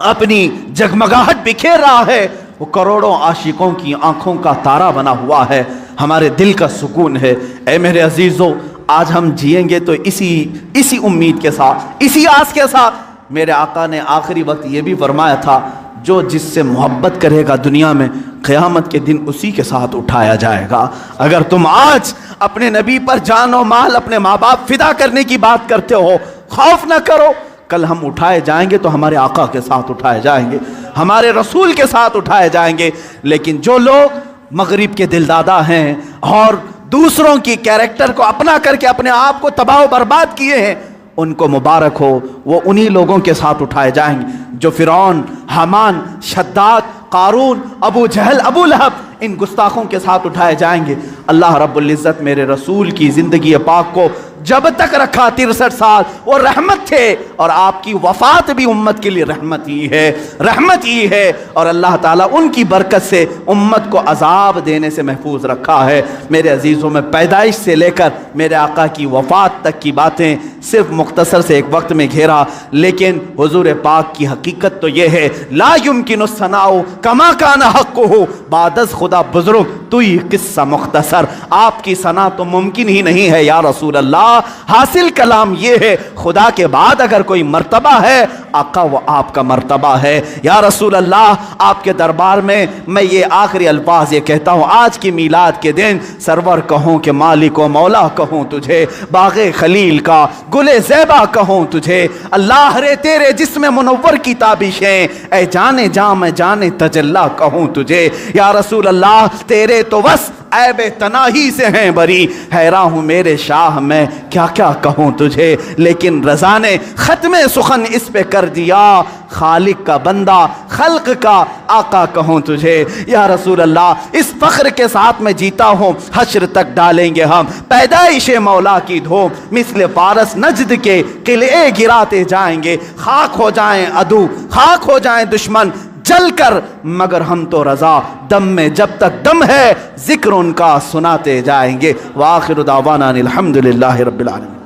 اپنی جگمگاہٹ بکھیر رہا ہے، وہ کروڑوں عاشقوں کی آنکھوں کا تارا بنا ہوا ہے، ہمارے دل کا سکون ہے۔ اے میرے عزیزو، آج ہم جئیں گے تو اسی امید کے ساتھ، اسی آس کے ساتھ۔ میرے آقا نے آخری وقت یہ بھی فرمایا تھا جو جس سے محبت کرے گا دنیا میں، قیامت کے دن اسی کے ساتھ اٹھایا جائے گا۔ اگر تم آج اپنے نبی پر جان و مال، اپنے ماں باپ فدا کرنے کی بات کرتے ہو، خوف نہ کرو، کل ہم اٹھائے جائیں گے تو ہمارے آقا کے ساتھ اٹھائے جائیں گے، ہمارے رسول کے ساتھ اٹھائے جائیں گے۔ لیکن جو لوگ مغرب کے دلدادہ ہیں اور دوسروں کی کیریکٹر کو اپنا کر کے اپنے آپ کو تباہ و برباد کیے ہیں، ان کو مبارک ہو، وہ انہی لوگوں کے ساتھ اٹھائے جائیں گے جو فرعون، حامان، شداد، قارون، ابو جہل، ابو لہب، ان گستاخوں کے ساتھ اٹھائے جائیں گے۔ اللہ رب العزت میرے رسول کی زندگی پاک کو جب تک رکھا 63 سال وہ رحمت تھے، اور آپ کی وفات بھی امت کے لیے رحمت ہی ہے، رحمت ہی ہے، اور اللہ تعالیٰ ان کی برکت سے امت کو عذاب دینے سے محفوظ رکھا ہے۔ میرے عزیزوں، میں پیدائش سے لے کر میرے آقا کی وفات تک کی باتیں صرف مختصر سے ایک وقت میں گھیرا، لیکن حضور پاک کی حقیقت تو یہ ہے، لا یمکن الثناء کما کان حقہ بعد از خدا بزرگ تو یہ قصہ مختصر۔ آپ کی ثنا تو ممکن ہی نہیں ہے یا رسول اللہ۔ حاصل کلام یہ ہے، خدا کے بعد اگر کوئی مرتبہ ہے، آقا وہ آپ کا مرتبہ ہے۔ یا رسول اللہ، آپ کے دربار میں میں یہ آخری الفاظ یہ کہتا ہوں، آج کی میلاد کے دن سرور کہوں کہ مالک و مولا کہوں تجھے، باغ خلیل کا گل زیبا کہوں تجھے، اللہ رے تیرے جسم منور کی تابشیں، اے جانے جاں میں جانے تجلا کہوں تجھے۔ یا رسول اللہ، تیرے تو بس عیب تناہی سے ہیں بری، حیراں ہوں میرے شاہ میں کیا کیا کہوں تجھے، لیکن رضا نے ختم سخن اس پہ کر دیا، خالق کا بندہ خلق کا آقا کہوں تجھے۔ یا رسول اللہ، اس فخر کے ساتھ میں جیتا ہوں، حشر تک ڈالیں گے ہم پیدائش مولا کی دھوم، مثل فارس نجد کے قلعے گراتے جائیں گے، خاک ہو جائیں عدو، خاک ہو جائیں دشمن جل کر، مگر ہم تو رضا دم میں جب تک دم ہے ذکر ان کا سناتے جائیں گے۔ وآخر دعوانا الحمدللہ رب العالمین۔